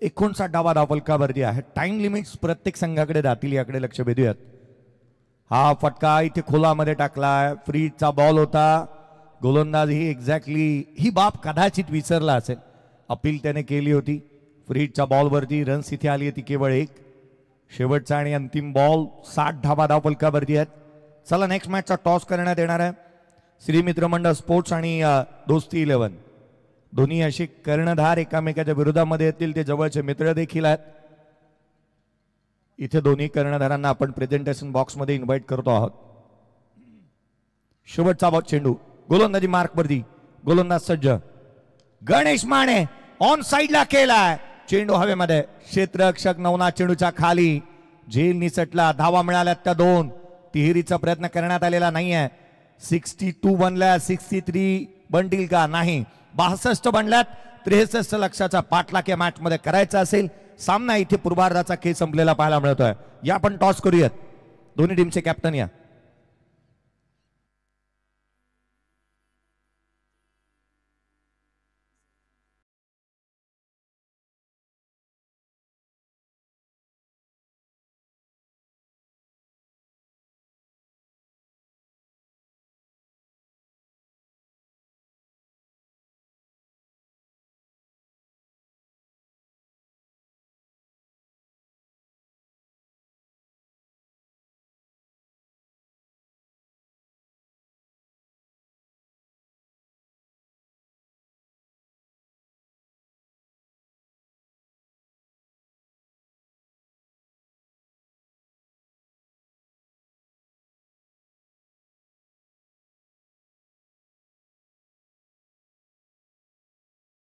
59 धावा धावफलकावरती आहे. टाइम लिमिट्स प्रत्येक संघाकडे राहतील याकडे लक्ष वेधूयात. हा फटका इथे खोलामध्ये टाकलाय. फ्रीचा बॉल होता. गोलंदाज ही एक्झॅक्टली ही बाब कदाचित विसरला असेल. अपील त्याने केली होती. फ्रीच्या बॉलवरती रन्स इथे आली होती केवळ 1. शेवटचा आणि अंतिम बॉल. 60 धावा धावफलकावरती आहेत. चला नेक्स्ट मॅचचा टॉस करण्यात येणार आहे. श्री मित्रमंडळ स्पोर्ट्स आणि दोस्ती 11 दोन्ही असे कर्णधार एकामेकाच्या विरोधामध्ये येतील. ते जवळचे मित्र देखील आहेत. इथे दोन्ही कर्णधारांना आपण प्रेझेंटेशन बॉक्समध्ये इन्व्हाइट करतो आहोत. शेवटचा बॉल चेंडू गोलंदाजी मार्कवरती. गोलंदाज सज्ज. गणेश माने ऑन साइडला केलाय. चेंडू हवेमध्ये. क्षेत्ररक्षक नवनाथ चेंडूच्या खाली. झेल निसटला. धावा मिळाल्यात त्या 2. तिहेरीचा प्रयत्न करण्यात आलेला नाहीये. 62 बनल्या. 63 बनतील का? नाही. 62 बनल्यात. 63 लक्षाचा पाठलाग या मॅच मध्ये करायचा असेल. सामना इथे पूर्वार्धाचा खेळ संपलेला पाहायला मिळतोय. या आपण टॉस करूयात. दोन्ही टीमचे कॅप्टन या.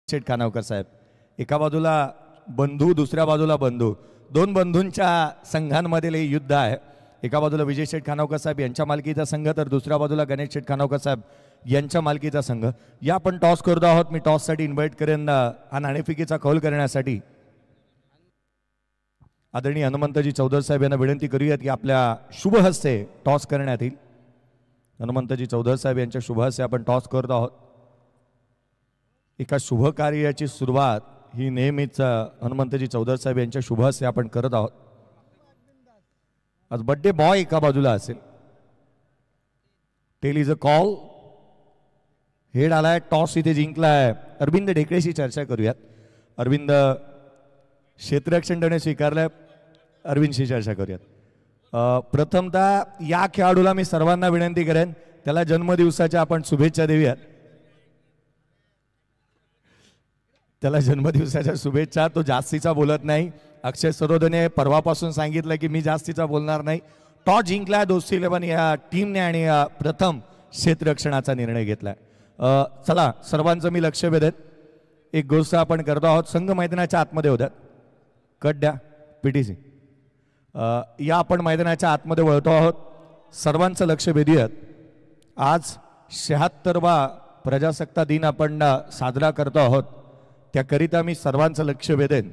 शेठ खानावकर साहेब एका बाजूला बंधू, दुसऱ्या बाजूला बंधू. 2 बंधूंच्या संघांमधील युद्ध आहे. एका बाजूला विजय शेठ खानावकर साहेब यांच्या मालकीचा संघ, तर दुसऱ्या बाजूला गणेश शेठ खानावकर साहेब यांच्या मालकीचा संघ. या आपण टॉस करतो आहोत. मी टॉससाठी इन्व्हाइट करेन हा नाणेफेकीचा कौल करण्यासाठी आदरणीय हनुमंतजी चौधरी साहेब यांना विनंती करूयात की आपल्या शुभ हस्ते टॉस करण्यात येईल. हनुमंतजी चौधरी साहेब यांच्या शुभ हस्ते आपण टॉस करत आहोत. एका शुभ कार्याची सुरुवात ही नेहमीच हनुमंतजी चौधरी साहेब यांच्या शुभ हस्ते आपण करत आहोत. आज बर्थडे बॉय एका बाजूला असेल. Tail is a call. Head आलाय. टॉस इथे जिंकलाय. अरविंद ढेकळेशी चर्चा करूयात. अरविंद क्षेत्ररक्षण देणे स्वीकारलंय. अरविंदशी चर्चा करूयात. प्रथमतः या खेळाडूला मी सर्वांना विनंती करेन त्याला जन्मदिवसाच्या आपण शुभेच्छा देऊयात. त्याला जन्मदिवसाच्या शुभेच्छा. तो जास्तीचा बोलत नाही. अक्षय सरोदने परवापासून सांगितलं की मी जास्तीचा बोलणार नाही. टॉस जिंकला दोस्ती 11 या टीमने आणि प्रथम क्षेत्ररक्षणाचा निर्णय घेतलाय. चला सर्वांचं मी लक्ष वेधेन. एक गोष्ट आपण करतो आहोत. संघ मैदानाच्या आतमध्ये होत्यात. कट द्या पीटीसी. या आपण मैदानाच्या आतमध्ये वळतो आहोत. सर्वांचं लक्ष वेधूयात. आज 76वा प्रजासत्ताक दिन आपण साजरा करतो आहोत. त्याकरिता मी सर्वांचं लक्ष वेधेन.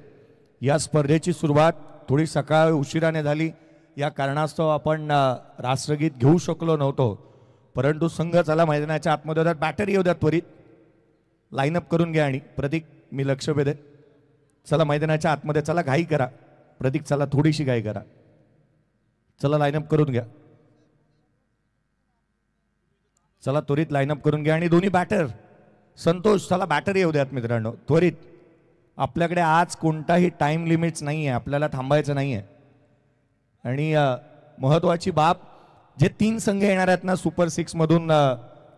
या स्पर्धेची सुरुवात थोडी सकाळ उशिराने झाली. या कारणास्तव आपण राष्ट्रगीत घेऊ शकलो नव्हतो. परंतु संघ चला मैदानाच्या आतमध्ये होतात. बॅटर येऊ द्या त्वरित. लाईनअप करून घ्या. आणि प्रतीक मी लक्ष वेधेन. चला मैदानाच्या आतमध्ये. चला घाई करा. प्रतीक चला थोडीशी घाई करा. चला लाईनअप करून घ्या. चला त्वरित लाईनअप करून घ्या. आणि दोन्ही बॅटर संतोष चला बॅटर येऊ द्यात मित्रांनो त्वरित. आपल्याकडे आज कोणताही टाइम लिमिट्स नाही आहे. आपल्याला थांबायचं नाही आहे. आणि महत्वाची बाब जे 3 संघ येणार आहेत ना सुपर 6 मधून,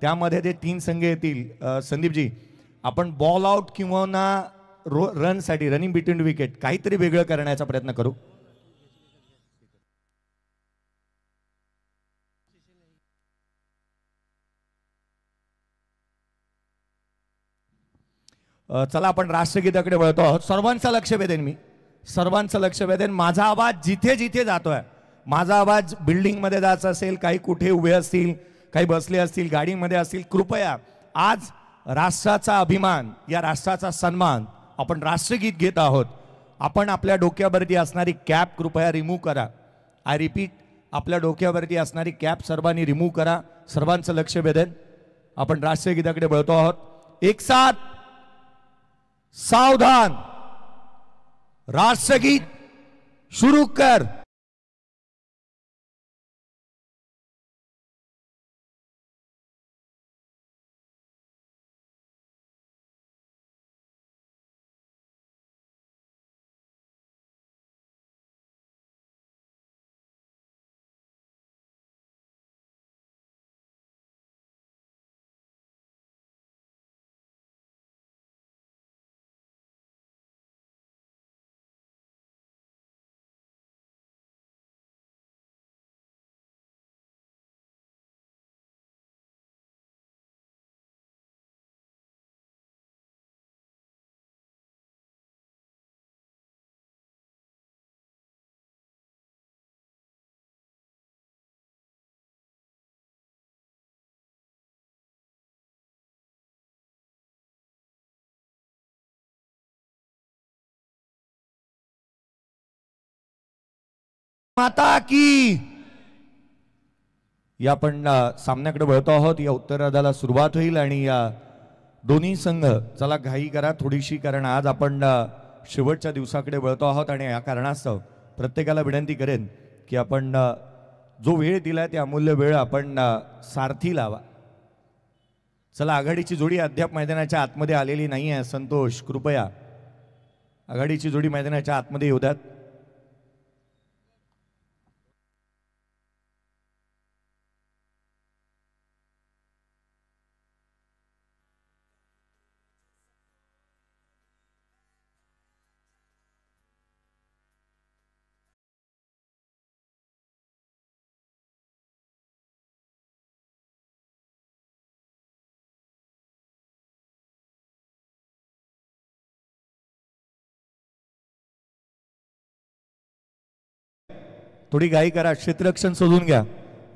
त्यामध्ये जे 3 संघ येतील संदीपजी आपण बॉल आउट किंवा ना रनसाठी रनिंग बिटवीन विकेट काहीतरी वेगळं करण्याचा प्रयत्न करू. चला आपण राष्ट्रगीताकडे वळतो आहोत. सर्वांचं लक्ष वेधेन मी, सर्वांचं लक्ष वेधेन. माझा आवाज जिथे जिथे जातोय, माझा आवाज बिल्डिंगमध्ये जायचा असेल, काही कुठे उभे असतील, काही बसले असतील, गाडीमध्ये असतील, कृपया आज राष्ट्राचा अभिमान, या राष्ट्राचा सन्मान, आपण राष्ट्रगीत घेत आहोत. आपण आपल्या डोक्यावरती असणारी कॅप कृपया रिमूव्ह करा. आय रिपीट, आपल्या डोक्यावरती असणारी कॅप सर्वांनी रिमूव्ह करा. सर्वांचं लक्ष वेधेन. आपण राष्ट्रगीताकडे वळतो आहोत. एक साथ सावधान, राष्ट्रगीत शुरू कर. माता की. या आपण सामन्याकडे वळतो आहोत. या उत्तरार्धाला सुरुवात होईल आणि या दोन्ही संघ, चला घाई करा थोडीशी, कारण आज आपण शेवटच्या दिवसाकडे वळतो आहोत आणि या कारणास्तव प्रत्येकाला विनंती करेन की आपण जो वेळ दिलाय ते अमूल्य वेळ आपण सारथी लावा. चला, आघाडीची जोडी अद्याप मैदानाच्या आतमध्ये आलेली नाही आहे. संतोष, कृपया आघाडीची जोडी मैदानाच्या आतमध्ये येऊ द्यात. थोडी घाई करा, क्षेत्ररक्षण शोधून घ्या.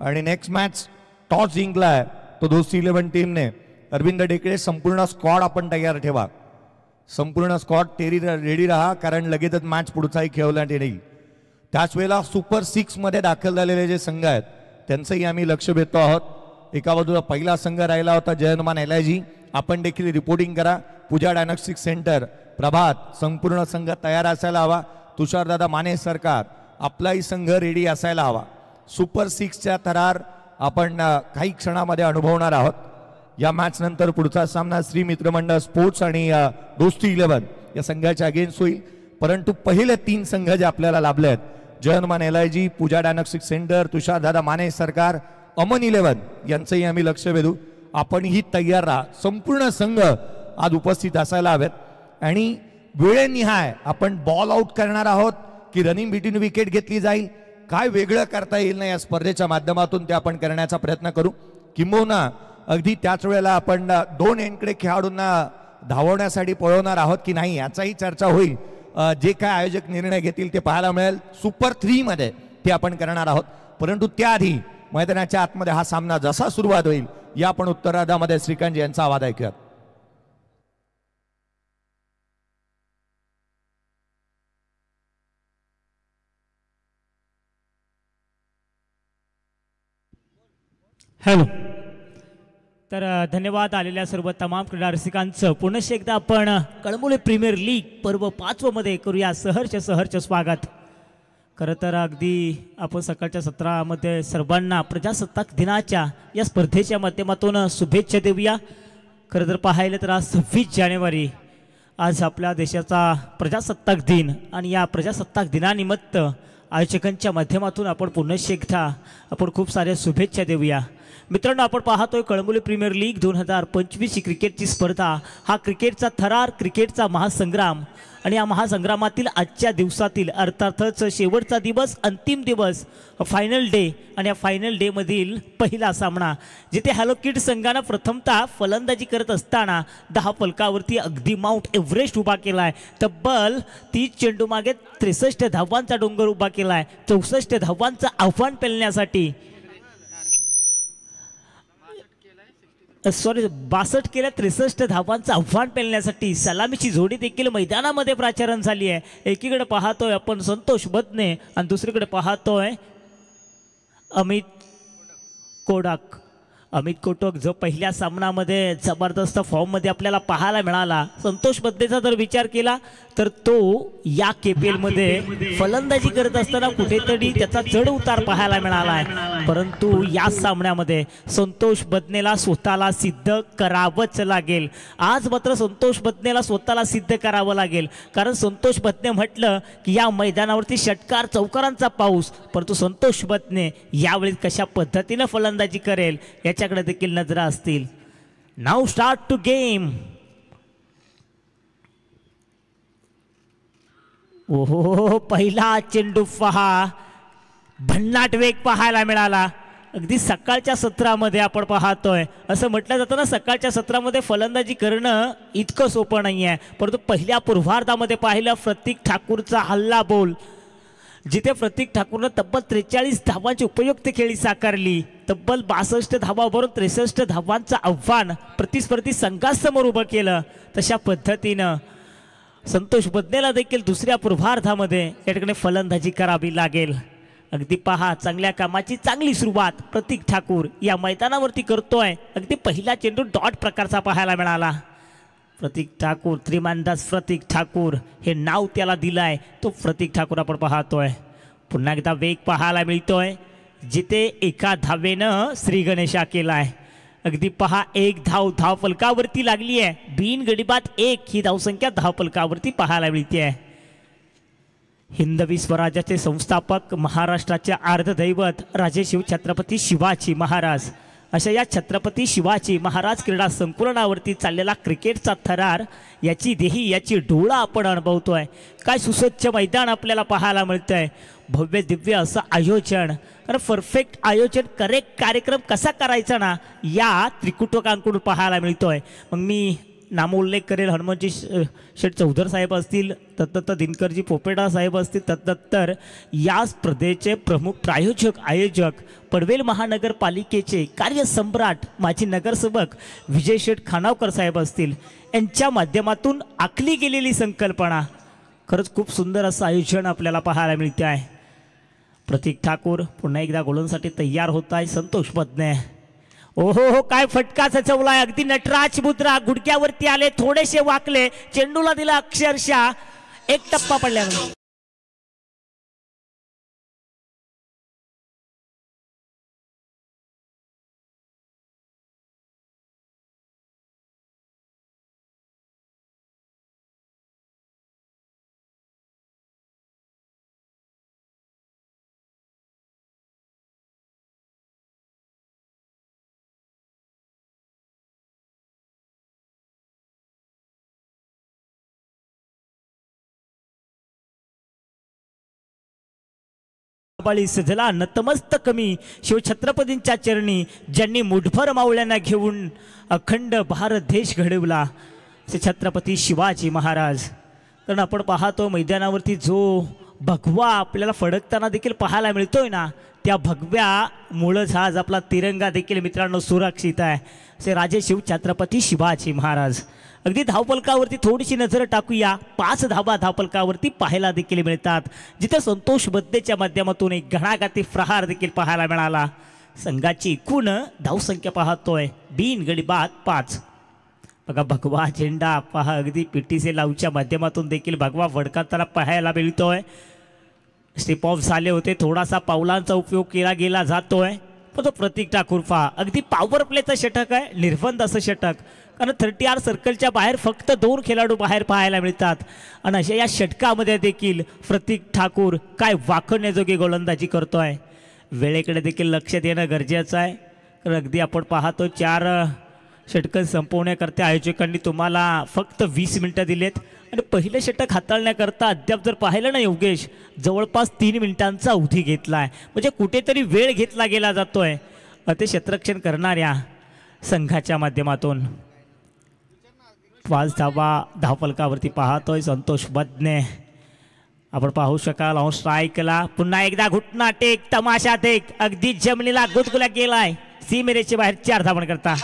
आणि नेक्स्ट मॅच टॉस जिंकलाय तो दोस्ती 11 टीमने. अरविंद डेकळे, संपूर्ण स्क्वॉड आपण तयार ठेवा. संपूर्ण स्क्वॉड रेडी राहा, कारण लगेचच मॅच पुढचाही खेळवण्यात येईल. त्याच वेळेला सुपर 6 मध्ये दाखल झालेले जे संघ आहेत त्यांचंही आम्ही लक्ष देतो आहोत. एका बाजूला पहिला संघ राहिला होता जयहनुमान LIG. आपण देखील रिपोर्टिंग करा. पूजा डायग्नोस्टिक सेंटर, प्रभात, संपूर्ण संघ तयार असायला हवा. तुषारदादा माने सरकार, आपलाही संघ रेडी असायला हवा. सुपर 6च्या थरार आपण काही क्षणामध्ये अनुभवणार आहोत. या मॅच नंतर पुढचा सामना श्री मित्रमंडळ स्पोर्ट्स आणि दोस्ती 11 या संघाच्या अगेन्स्ट होईल. परंतु पहिले 3 संघ जे आपल्याला लाभले आहेत, जयहनुमान LIG, पूजा डायग्नोस्टिक सेंटर, तुषारदादा माने सरकार, अमन 11, यांचंही आम्ही लक्ष वेधू. आपणही तयार राहा. संपूर्ण संघ आज उपस्थित असायला हवेत. आणि वेळेनिहाय आपण बॉल आउट करणार आहोत की रनिंग बिटवीन विकेट घेतली जाईल, काय वेगळं करता येईल ना या स्पर्धेच्या माध्यमातून ते आपण करण्याचा प्रयत्न करू. किंबहुना अगदी त्याच वेळेला आपण 2 एंडकडे खेळाडूंना धावण्यासाठी पळवणार आहोत की नाही याचाही चर्चा होईल. जे काय आयोजक निर्णय घेतील ते पाहायला मिळेल. सुपर 3 मध्ये ते आपण करणार आहोत. परंतु त्याआधी मैदानाच्या आतमध्ये हा सामना जसा सुरुवात होईल या आपण उत्तरार्धामध्ये श्रीकांत यांचा आवाज ऐकूयात. हॅलो. तर धन्यवाद आलेल्या सर्व तमाम क्रीडा रसिकांचं. पुनश्च एकदा आपण कळंबोली प्रीमियर लीग पर्व 5 मध्ये करूया सहर्ष स्वागत. खरं तर अगदी आपण सकाळच्या सत्रामध्ये सर्वांना प्रजासत्ताक दिनाच्या या स्पर्धेच्या माध्यमातून शुभेच्छा देऊया. खरं तर पाहिलं तर आज 26 जानेवारी आज आपल्या देशाचा प्रजासत्ताक दिन आणि या प्रजासत्ताक दिनानिमित्त आयोजकांच्या माध्यमातून आपण पुनश्च एकदा आपण खूप साऱ्या शुभेच्छा देऊया. मित्रांनो, आपण पाहतोय कळंबोली प्रीमियर लीग 2025 ही क्रिकेटची स्पर्धा. हा क्रिकेटचा थरार, क्रिकेटचा महासंग्राम आणि या महासंग्रामातील आजच्या दिवसातील अर्थातच शेवटचा दिवस, अंतिम दिवस, फायनल डे. आणि या फायनल डे मधील पहिला सामना जिथे हॅलो किड्स संघानं प्रथमतः फलंदाजी करत असताना 10 फलकावरती अगदी माउंट एव्हरेस्ट उभा केला आहे. तब्बल 30 चेंडू मागे 63 धावांचा डोंगर उभा केला आहे. 64 धावांचं आव्हान पेलण्यासाठी, 62 केल्या, 63 धावांचं आव्हान पेलण्यासाठी सलामीची जोडी देखील मैदानामध्ये प्राचारण झाली आहे. एकीकडे पाहतोय आपण संतोष बदने आणि दुसरीकडे पाहतोय अमित कोटक. अमित कोटक जो पहिल्या सामन्यामध्ये जबरदस्त फॉर्ममध्ये आपल्याला पाहायला मिळाला. संतोष बद्देचा जर विचार केला तर तो या KPL मध्ये फलंदाजी करत असताना कुठेतरी त्याचा चढ उतार पाहायला मिळाला आहे. परंतु या सामन्यामध्ये संतोष बदनेला स्वतःला सिद्ध करावंच लागेल. आज मात्र संतोष बदनेला स्वतःला सिद्ध करावं लागेल. कारण संतोष बदने म्हटलं की या मैदानावरती षटकार चौकारांचा पाऊस. परंतु संतोष बदने यावेळी कशा पद्धतीनं फलंदाजी करेल याच्याकडे देखील नजरा असतील. Now start to game. ओहो, पहिला चेंडू पहा, भन्नाट वेग पाहायला मिळाला. अगदी सकाळच्या सत्रामध्ये आपण पाहतोय. असं म्हटलं जातं ना, सकाळच्या सत्रामध्ये फलंदाजी करणं इतकं सोपं नाही आहे. परंतु पहिल्या पूर्वार्धामध्ये पाहिलं प्रतीक ठाकूरचा हल्ला बोल, जिथे प्रतीक ठाकूरनं तब्बल 43 धावांची उपयुक्त खेळी साकारली. तब्बल 62 धावावरून 63 धावांचं आव्हान प्रतिस्पर्धी संघासमोर उभं केलं. तशा पद्धतीनं संतोष बदनेला देखील दुसऱ्या पूर्वार्धामध्ये या ठिकाणी फलंदाजी करावी लागेल. अगदी पहा, चांगल्या कामाची चांगली सुरुवात प्रतीक ठाकूर या मैदानावरती करतोय. अगदी पहिला चेंडू डॉट प्रकारचा पाहायला मिळाला. प्रतीक ठाकूर, त्रिमानदास प्रतीक ठाकूर हे नाव त्याला दिलंय, तो प्रतीक ठाकूर आपण पाहतोय. पुन्हा एकदा वेग पाहायला मिळतोय, जिथे एका धावेनं श्री गणेशा केलाय. अगदी पहा, एक धाव फलकावरती लागली आहे. बिनगडिबात 1 ही धावसंख्या धाव फलकावरती पाहायला मिळते आहे. हिंदवी स्वराज्याचे संस्थापक, महाराष्ट्राचे अर्धदैवत राजे छत्रपती शिवाजी महाराज, अशा या छत्रपती शिवाजी महाराज क्रीडा संकुलनावरती चाललेला क्रिकेटचा थरार, याची देही, याची डोळा आपण अनुभवतोय. काय सुसज्ज मैदान आपल्याला पाहायला मिळतंय. भव्य दिव्य असं आयोजन, कारण परफेक्ट आयोजन, करेक्ट कार्यक्रम कसा करायचा ना, या त्रिकुटकांकडून पाहायला मिळतोय. मग मी नामोल्लेख करेल, हनुमंतजी शेठ चौधर साहेब असतील, तत्तर दिनकरजी पोपेटा साहेब असतील, तत्तर या स्पर्धेचे प्रमुख प्रायोजक, आयोजक, पनवेल महानगरपालिकेचे कार्यसम्राट, माजी नगरसेवक विजय शेठ खानावकर साहेब असतील. यांच्या माध्यमातून आखली गेलेली संकल्पना, खरंच खूप सुंदर असं आयोजन आपल्याला पाहायला मिळते आहे. प्रतीक ठाकूर पुन्हा एकदा गोलंदाजीसाठी तयार होत आहे. संतोष बदने, ओहो, काय फटका सचवलाय. अगदी नटराज मुद्रा, गुडघ्यावरती आले, थोडेसे वाकले, चेंडूला दिला अक्षरशः एक टप्पा पडल्यानंतर. सजला नतमस्तक मी शिवछत्रपतींच्या चरणी, ज्यांनी मुठभर मावळ्यांना घेऊन अखंड भारत देश घडवला, छत्रपती शिवाजी महाराज. कारण आपण पाहतो मैदानावरती जो भगवा आपल्याला फडकताना देखील पाहायला मिळतोय ना, त्या भगव्यामुळं आज आपला तिरंगा देखील मित्रांनो सुरक्षित आहे. असे राजे शिवछत्रपती शिवाजी महाराज. अगदी धावफलकावरती थोडीशी नजर टाकूया. 5 धावा धावफलकावरती पाहायला देखील मिळतात, जिथे संतोष बद्देच्या माध्यमातून एक घणाघाती प्रहार देखील पाहायला मिळाला. संघाची एकूण धावसंख्या पाहतोय बिनगडिबात 5. बघा, भगवा झेंडा पहा, अगदी PTC लावच्या माध्यमातून देखील भगवा फडकताना पाहायला मिळतोय. स्टेप ऑफ झाले होते, थोडासा पावलांचा उपयोग केला गेला जातोय. पण तो प्रतीक ठाकूर पहा, अगदी पॉवर प्लेचं षटक आहे, निर्बंध असं षटक. कारण 30R सर्कलच्या बाहेर फक्त 2 खेळाडू बाहेर पाहायला मिळतात. आणि अशा या षटकामध्ये देखील प्रतीक ठाकूर काय वाखण्याजोगी गोलंदाजी करतोय. वेळेकडे देखील लक्ष देणं गरजेचं आहे. तर अगदी आपण पाहतो 4 षटकं संपवण्याकरता आयोजकांनी तुम्हाला फक्त 20 मिनिटं दिलेत आणि पहिलं षटक हाताळण्याकरता अद्याप जर पाहिलं ना योगेश, जवळपास 3 मिनिटांचा अवधी घेतला आहे. म्हणजे कुठेतरी वेळ घेतला गेला जातोय ते क्षेत्ररक्षण करणाऱ्या संघाच्या माध्यमातून. 5 धावा धावफलकावरती पाहतोय संतोष बदने. आपण पाहू शकाल ऑन स्ट्राईकला पुन्हा एकदा घुटना टेक, तमाशा टेक, अगदी जमिनीला गुदगुल्या गेलाय. सीमेरेचे बाहेर 4 धावण करता.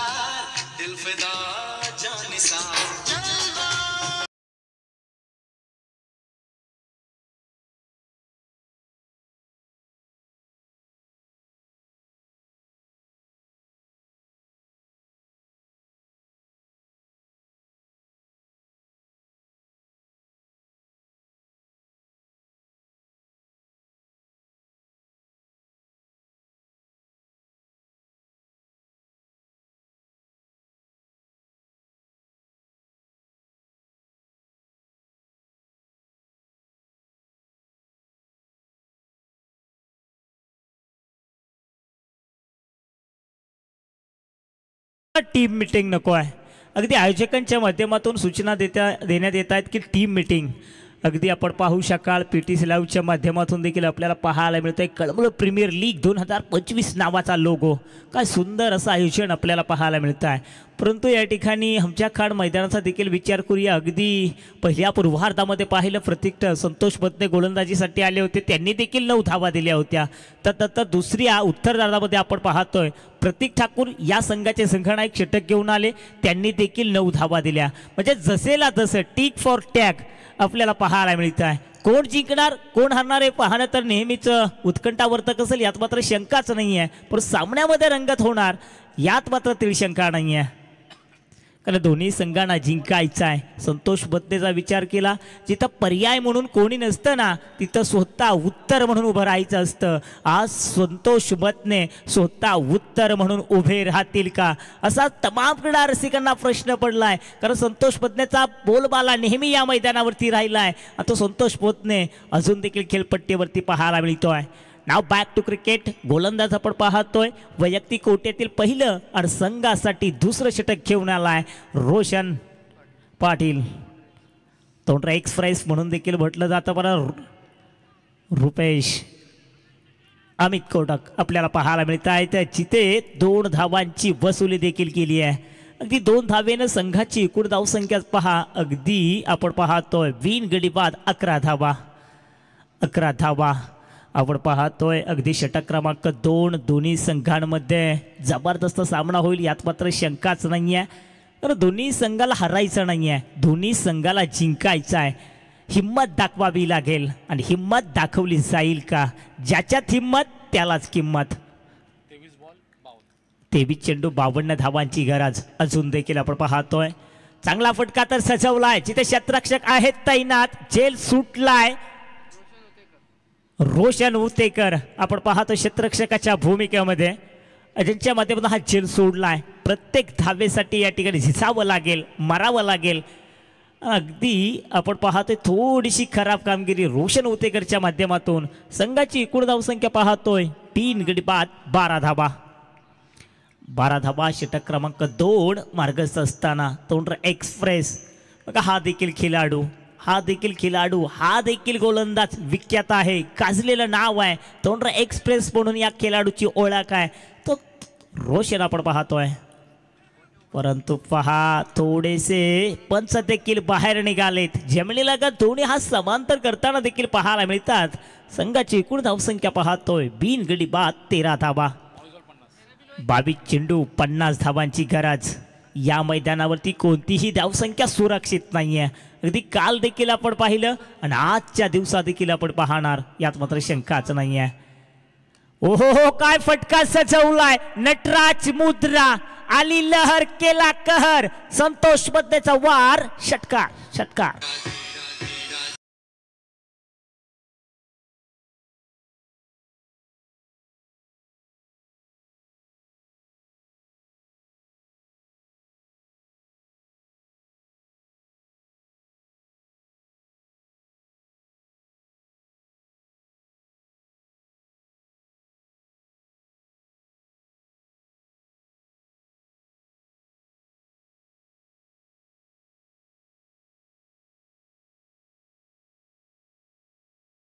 टीम मीटिंग नको आहे. अगदी आयोजकांच्या माध्यमातून सूचना देण्यात येत आहेत की टीम मीटिंग. अगदी आपण पाहू शकाल पीटी लाईव्हच्या माध्यमातून देखील आपल्याला पाहायला मिळतंय कळमळ प्रीमियर लीग 2025 नावाचा लोगो. काय सुंदर असं आयोजन आपल्याला पाहायला मिळतं आहे. परंतु या ठिकाणी आमच्या खाड मैदानाचा देखील विचार करूया. अगदी पहिल्या पूर्वार्धामध्ये पाहिलं प्रतीक संतोष बदने गोलंदाजीसाठी आले होते, त्यांनी देखील 9 धावा दिल्या होत्या. तर दुसऱ्या उत्तरार्धामध्ये आपण पाहतोय प्रतीक ठाकूर या संघाचे संघनायक षटक घेऊन आले, त्यांनी देखील 9 धावा दिल्या. म्हणजे जसेला तसं टिक फॉर टॅग आपल्याला पाहायला मिळतं आहे. कोण जिंकणार कोण हरणार हे पाहणं तर नेहमीच उत्कंठावर्धक असेल, यात मात्र शंकाच नाही आहे. पण सामन्यामध्ये रंगत होणार यात मात्र तिळ शंका नाही आहे, कारण दोन्ही संघांना जिंकायचं आहे. संतोष बदनेचा विचार केला, जिथं पर्याय म्हणून कोणी नसतं ना तिथं स्वतः उत्तर म्हणून उभं राहायचं असतं. आज संतोष बदने स्वतः उत्तर म्हणून उभे राहतील का असा तमाम क्रीडा रसिकांना प्रश्न पडलाय. कारण संतोष बदनेचा बोलबाला नेहमी या मैदानावरती राहिला आहे आणि तो संतोष बदने अजून देखील खेळपट्टीवरती पाहायला मिळतोय. नाव बॅक टू क्रिकेट. गोलंदाज आपण पाहतोय वैयक्तिक कोट्यातील पहिलं आणि संघासाठी दुसरं षटक घेऊन आलाय रोशन पाटील. तोंडरा एक्सप्रेस म्हणून देखील म्हटलं जातं. बरं रुपेश अमित कोटक आपल्याला पाहायला मिळत आहे, जिथे 2 धावांची वसुली देखील केली आहे. अगदी 2 धावेनं संघाची एकूण धावसंख्या पहा. अगदी आपण पाहतोय विन गडी बाद 11 धावा. 11 धावा आपण पाहतोय. अगदी षटक क्रमांक 2 दोन्ही संघांमध्ये जबरदस्त सामना होईल यात मात्र शंकाच नाही आहे. तर दोन्ही संघाला हरायचं नाही आहे, दोन्ही संघाला जिंकायचं आहे. हिम्मत दाखवावी लागेल आणि हिम्मत दाखवली जाईल का? ज्याच्यात हिम्मत त्यालाच किंमत. 23 चेंडू 52 धावांची गरज अजून देखील आपण पाहतोय. चांगला फटका तर सजवलाय, जिथे क्षेत्ररक्षक आहेत तैनात. जेल सुटलाय रोशन उतेकर आपण पाहतो क्षेत्ररक्षकाच्या भूमिकेमध्ये, ज्यांच्या माध्यमातून हा झेल सोडलाय. प्रत्येक धावेसाठी या ठिकाणी झिसावं लागेल, मारावं लागेल. अगदी आपण पाहतोय थोडीशी खराब कामगिरी रोशन उतेकरच्या माध्यमातून. संघाची एकूण धावसंख्या पाहतोय 3 गडी बाद 12 धावा. 12 धावा षटक क्रमांक 2 मार्गस्थ असताना तोंडरा एक्सप्रेस. बघा हा देखील खेळाडू, हा देखील गोलंदाज विख्यात आहे, गाजलेलं नाव आहे. तोंडरा एक्सप्रेस म्हणून या खेळाडूची ओळख आहे. तो रोशन आपण पाहतोय. परंतु पहा थोडेसे पंच देखील बाहेर निघालेत. जमिनीला का दोन्ही हा समांतर करताना देखील पाहायला मिळतात. संघाची एकूण धावसंख्या पाहतोय बिन गडी बाद 13 धावा. 22 चेंडू 50 धावांची गरज. या मैदानावरती कोणतीही धावसंख्या सुरक्षित नाहीये. अगदी काल देखील आपण पाहिलं आणि आजच्या दिवसात देखील आपण पाहणार यात मात्र शंकाच नाहीये. ओहो हो काय फटका सजवलाय. नटराज मुद्रा आली लहर केला कहर. संतोष बदनेचा वार षटकार.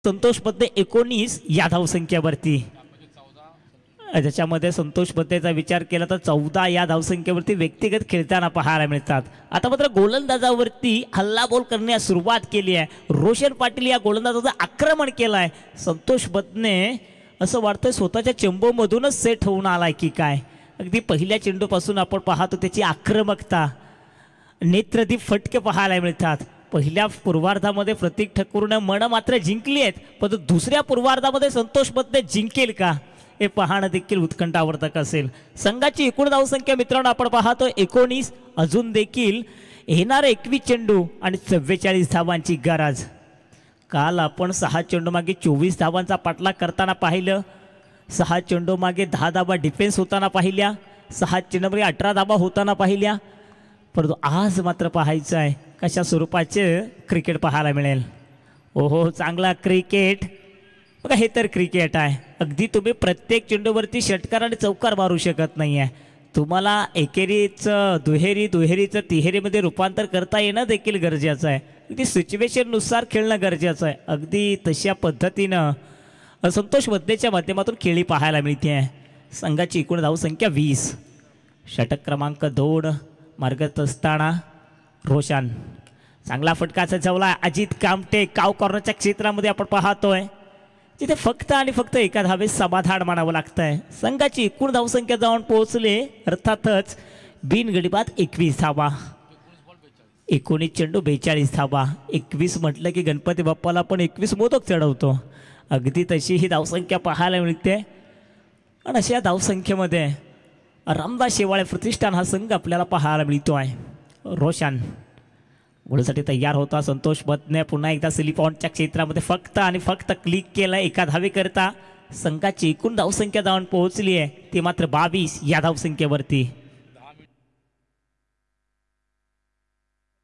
संतोष बद्दे 19 या धावसंख्येवरती. ज्याच्यामध्ये संतोष बद्देचा विचार केला तर 14 या धावसंख्येवरती व्यक्तिगत खेळताना पाहायला मिळतात. आता मात्र गोलंदाजावरती हल्लाबोल करण्यास सुरुवात केली आहे. रोशन पाटील या गोलंदाजाचं आक्रमण केलं आहे. संतोष बद्दे असं वाटतंय स्वतःच्या चेंडूमधूनच सेट होऊन आलाय की काय. अगदी पहिल्या चेंडूपासून आपण पाहतो त्याची आक्रमकता, नेत्रदीप फटके पाहायला मिळतात. पहिल्या पूर्वार्धामध्ये प्रतीक ठाकूरनं मन मात्र जिंकली आहेत, पण दुसऱ्या पूर्वार्धामध्ये संतोष बद्दे जिंकेल का हे पाहणं देखील उत्कंठावर्धक असेल. संघाची एकूण धावसंख्या मित्रांनो आपण पाहतो 19. अजून देखील येणारे 21 चेंडू आणि 44 धावांची गरज. काल आपण 6 चेंडू मागे 24 धावांचा पाठलाग करताना पाहिलं. 6 चेंडू मागे 10 धावा डिफेन्स होताना पाहिल्या. 6 चेंडू मागे 18 धावा होताना पाहिल्या. परंतु आज मात्र पाहायचं आहे कशा स्वरूपाचे क्रिकेट पाहायला मिळेल. ओहो, चांगला क्रिकेट बघा. हे तर क्रिकेट आहे. अगदी तुम्ही प्रत्येक चेंडूवरती षटकार आणि चौकार मारू शकत नाही आहे. तुम्हाला एकेरीचं दुहेरीचं तिहेरीमध्ये रूपांतर करता येणं देखील गरजेचं आहे. अगदी सिच्युएशननुसार खेळणं गरजेचं आहे. अगदी तशा पद्धतीनं संतोष बद्देच्या माध्यमातून खेळी पाहायला मिळते आहे. संघाची एकूण धावसंख्या 20. षटक क्रमांक 2 मार्गस्थ असताना रोशन. चांगला फटका सजवला. अजित कामटे काव कॉर्नरच्या क्षेत्रामध्ये आपण पाहतोय जिथे फक्त आणि फक्त एका धावेत समाधान मानावं लागतंय. संघाची एकूण धावसंख्या जाऊन पोहोचले अर्थातच बिनगडीबाद 21 धावा. 19 चेंडू 42 धावा. 21 म्हटलं की गणपती बाप्पाला पण 21 मोदक चढवतो. अगदी तशी ही धावसंख्या पाहायला मिळते. आणि अशा धावसंख्येमध्ये रामदास शेवाळे प्रतिष्ठान हा संघ आपल्याला पाहायला मिळतो आहे. रोशन गोलसाठी तयार होता. संतोष बद्दे पुन्हा एकदा स्लिप ऑनच्या क्षेत्रामध्ये फक्त आणि फक्त क्लिक केलं एका धावेकरता. संघाची एकूण धावसंख्या जाऊन पोहोचली आहे ती मात्र 22 या धावसंख्येवरती.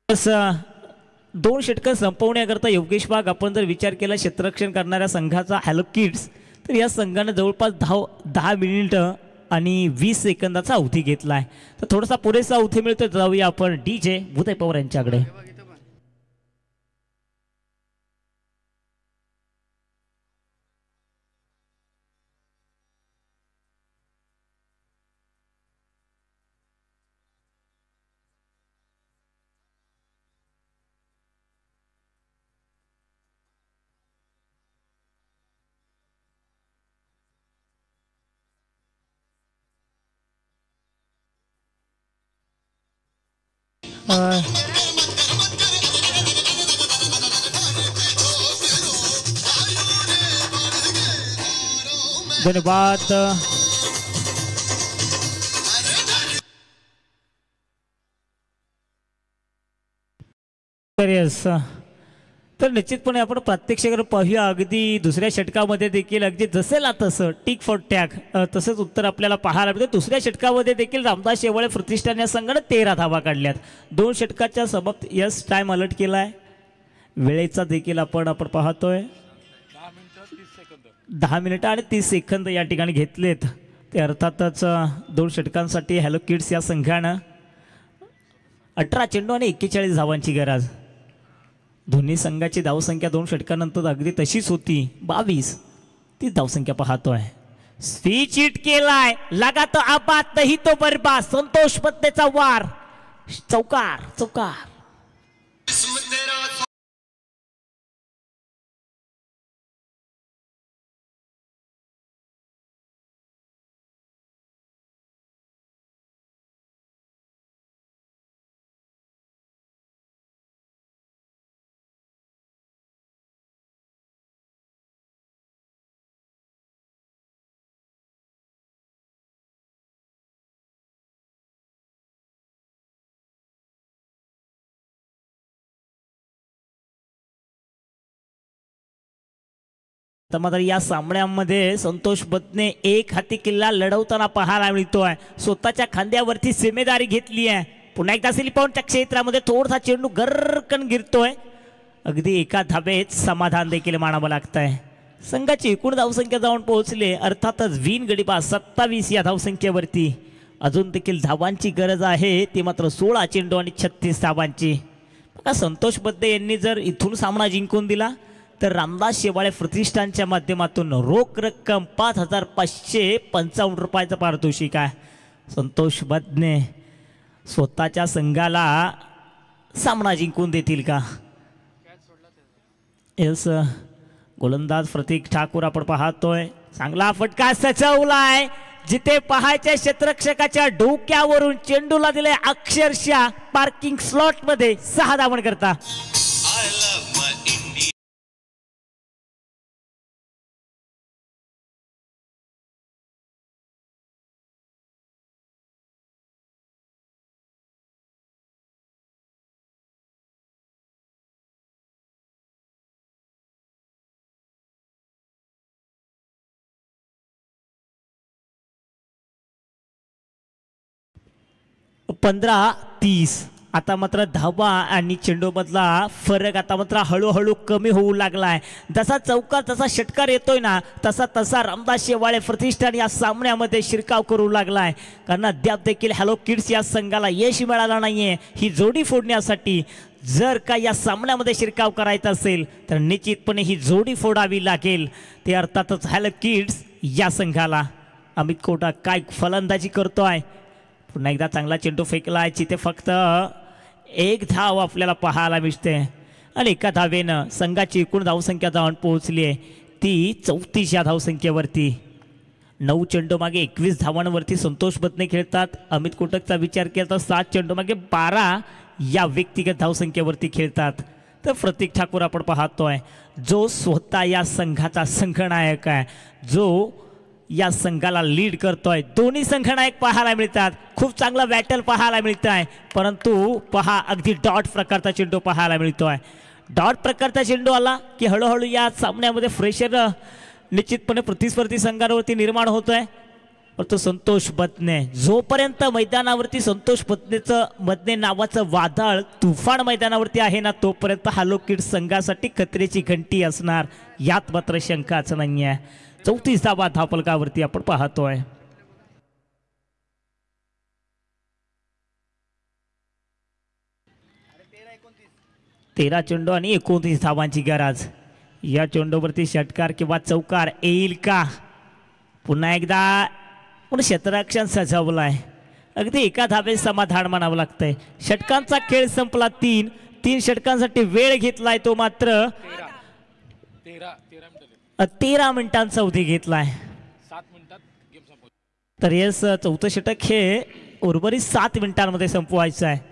2 षटकं संपवण्याकरता योगेश वाघ आपण जर विचार केला क्षेत्ररक्षण करणाऱ्या संघाचा हॅलो किड्स, तर या संघाने जवळपास 10 मिनिटं आणि 20 सेकंदाचा अवधी घेतला आहे. तर थोडासा पुरेसा अवधी मिळतो. जाऊया आपण DJ उदय पवार यांच्याकडे. धन्यवाद. तर निश्चितपणे आपण प्रात्यक्षिक पाहूया. अगदी दुसऱ्या षटकामध्ये देखील अगदी जसेला तसं टिक फॉर टॅग तसंच उत्तर आपल्याला पाहायला मिळतं. दुसऱ्या षटकामध्ये देखील रामदास शेवाळे प्रतिष्ठान या संघाने 13 धावा काढल्यात. 2 षटकाच्या समाप्त यस टाइम अलर्ट केला आहे. वेळेचा देखील आपण पाहतोय 10 मिनिटं आणि 30 सेकंद या ठिकाणी घेतलेत. ते अर्थातच 2 षटकांसाठी हॅलो किड्स या संघानं 18 चेंडू आणि 41 धावांची गरज. दोन्ही संघाची धावसंख्या 2 षटकानंतर अगदी तशीच होती 22. ती धावसंख्या पाहतोय. स्विच हिट केलाय. लगा तो आबाद नाही तो बरबाद. संतोष बद्देचा वार. चौकार चौकार. तर मात्र या सामन्यामध्ये संतोष बद्दे एक हाती किल्ला लढवताना पाहायला मिळतोय. स्वतःच्या खांद्यावरती जिम्मेदारी घेतली आहे. पुन्हा एकदा स्लिपॉनच्या क्षेत्रामध्ये थोडासा चेंडू गरकन गिरतोय. अगदी एका धाबेत समाधान देखील मानावं लागतंय. संघाची एकूण धावसंख्या जाऊन पोहोचले अर्थातच विन गडीबाज 27 या धावसंख्येवरती. अजून देखील धावांची गरज आहे ती मात्र 16 चेंडू आणि 36 धावांची. बघा संतोष बद्दे यांनी जर इथून सामना जिंकून दिला तर रामदास शेवाळे प्रतिष्ठानच्या माध्यमातून रोख रक्कम 5,555 रुपयाचं पारितोषिक आहे. संतोष बदने स्वतःच्या संघाला सामना जिंकून देतील का? येस, गोलंदाज प्रतीक ठाकूर आपण पाहतोय, चांगला फटका सजवलाय, जिथे पाहायच्या क्षेत्ररक्षकाच्या डोक्यावरून चेंडूला दिले अक्षरशः पार्किंग स्लॉट मध्ये 6 धावण करता. पंधरा 30. आता मात्र धावा आणि चेंडूमधला फरक आता मात्र हळूहळू कमी होऊ लागलाय. जसा चौकार जसा षटकार येतोय ना, तसा तसा रामदास शेवाळे प्रतिष्ठान या सामन्यामध्ये शिरकाव करू लागलाय. कारण अद्याप देखील हॅलो किड्स या संघाला यश मिळालं नाहीये ही जोडी फोडण्यासाठी. जर का या सामन्यामध्ये शिरकाव करायचा असेल तर निश्चितपणे ही जोडी फोडावी लागेल. ते अर्थातच हॅलो किड्स या संघाला. अमित कोटा काय फलंदाजी करतोय, पुन्हा एकदा चांगला चेंडू फेकलाय, जिथे फक्त 1 धाव आपल्याला पाहायला मिळते आणि एका धावेनं संघाची एकूण धावसंख्या जाऊन पोहोचली आहे ती 34 या धावसंख्येवरती. 9 चेंडू मागे 21 धावांवरती संतोष बदने खेळतात. अमित कोटकचा विचार केला तर 7 चेंडू मागे 12 या व्यक्तिगत धावसंख्येवरती खेळतात. तर प्रतीक ठाकूर आपण पाहतोय, जो स्वतः या संघाचा संघनायक आहे, जो या संघाला लीड करतोय. दोन्ही संघनायक पाहायला मिळतात, खूप चांगला बॅटल पाहायला मिळत आहे. परंतु पहा अगदी डॉट प्रकारचा चेंडू पाहायला मिळतोय. डॉट प्रकारचा चेंडू आला की हळूहळू या सामन्यामध्ये फ्रेशर निश्चितपणे प्रतिस्पर्धी संघांवरती निर्माण होतोय. परंतु संतोष बदने जोपर्यंत मैदानावरती संतोष बदने नावाचं वादळ तुफान मैदानावरती आहे ना, तोपर्यंत हॅलो किड्स संघासाठी खतरेची घंटी असणार, यात मात्र शंकाच नाही आहे. 34 धावा धावफलकावरती आपण पाहतोय. तेरा चेंडू आणि 29 धावांची गरज. या चेंडूवरती षटकार किंवा चौकार येईल का? पुन्हा एकदा क्षेत्ररक्षण सजवलाय, अगदी एका धावे समाधान मानावं लागतंय. षटकांचा खेळ संपला. 3 षटकांसाठी वेळ घेतलाय तो मात्र 13 मिनिटांचा अवधी घेतलाय. 7 मिनिटात गेम संपवतो. तर येस, 4थं षटक हे उर्वरित 7 मिनिटांमध्ये संपवायचं आहे.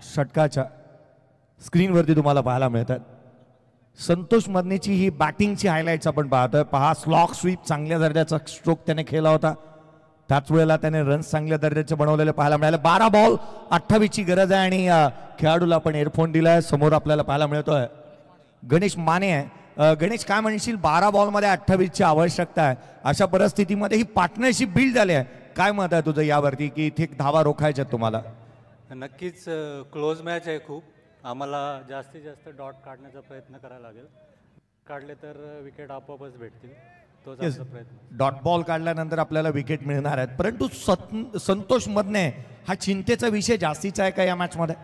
षटकाच्या स्क्रीनवरती तुम्हाला पाहायला मिळतात. संतोष बदनेची ही बॅटिंगची हायलाइट्स आपण पाहतोय. पहा, स्लॉक स्वीप चांगल्या दर्जाचा स्ट्रोक त्याने खेळला होता, त्याच वेळेला त्याने रन्स चांगल्या दर्जाचे बनवलेले पाहायला मिळाले. 12 बॉल 28ची गरज आहे आणि खेळाडूला आपण एअरफोन दिलाय. समोर आपल्याला पाहायला मिळतोय गणेश माने आहे. गणेश, काय म्हणशील, 12 बॉलमध्ये 28ची आवश्यकता आहे, अशा परिस्थितीमध्ये ही पार्टनरशिप बिल्ड झाली आहे, काय मत आहे तुझं यावरती की इथे धावा रोखायच्या तुम्हाला? नक्कीच क्लोज मॅच आहे खूप. आम्हाला जास्तीत जास्त डॉट काढण्याचा प्रयत्न करायला लागेल. काढले तर विकेट आपोआपच भेटतील, तोच आमचा प्रयत्न. डॉट बॉल काढल्यानंतर आपल्याला विकेट मिळणार आहेत, परंतु संतोष बदने हा चिंतेचा विषय जास्तीचा आहे का या मॅचमध्ये?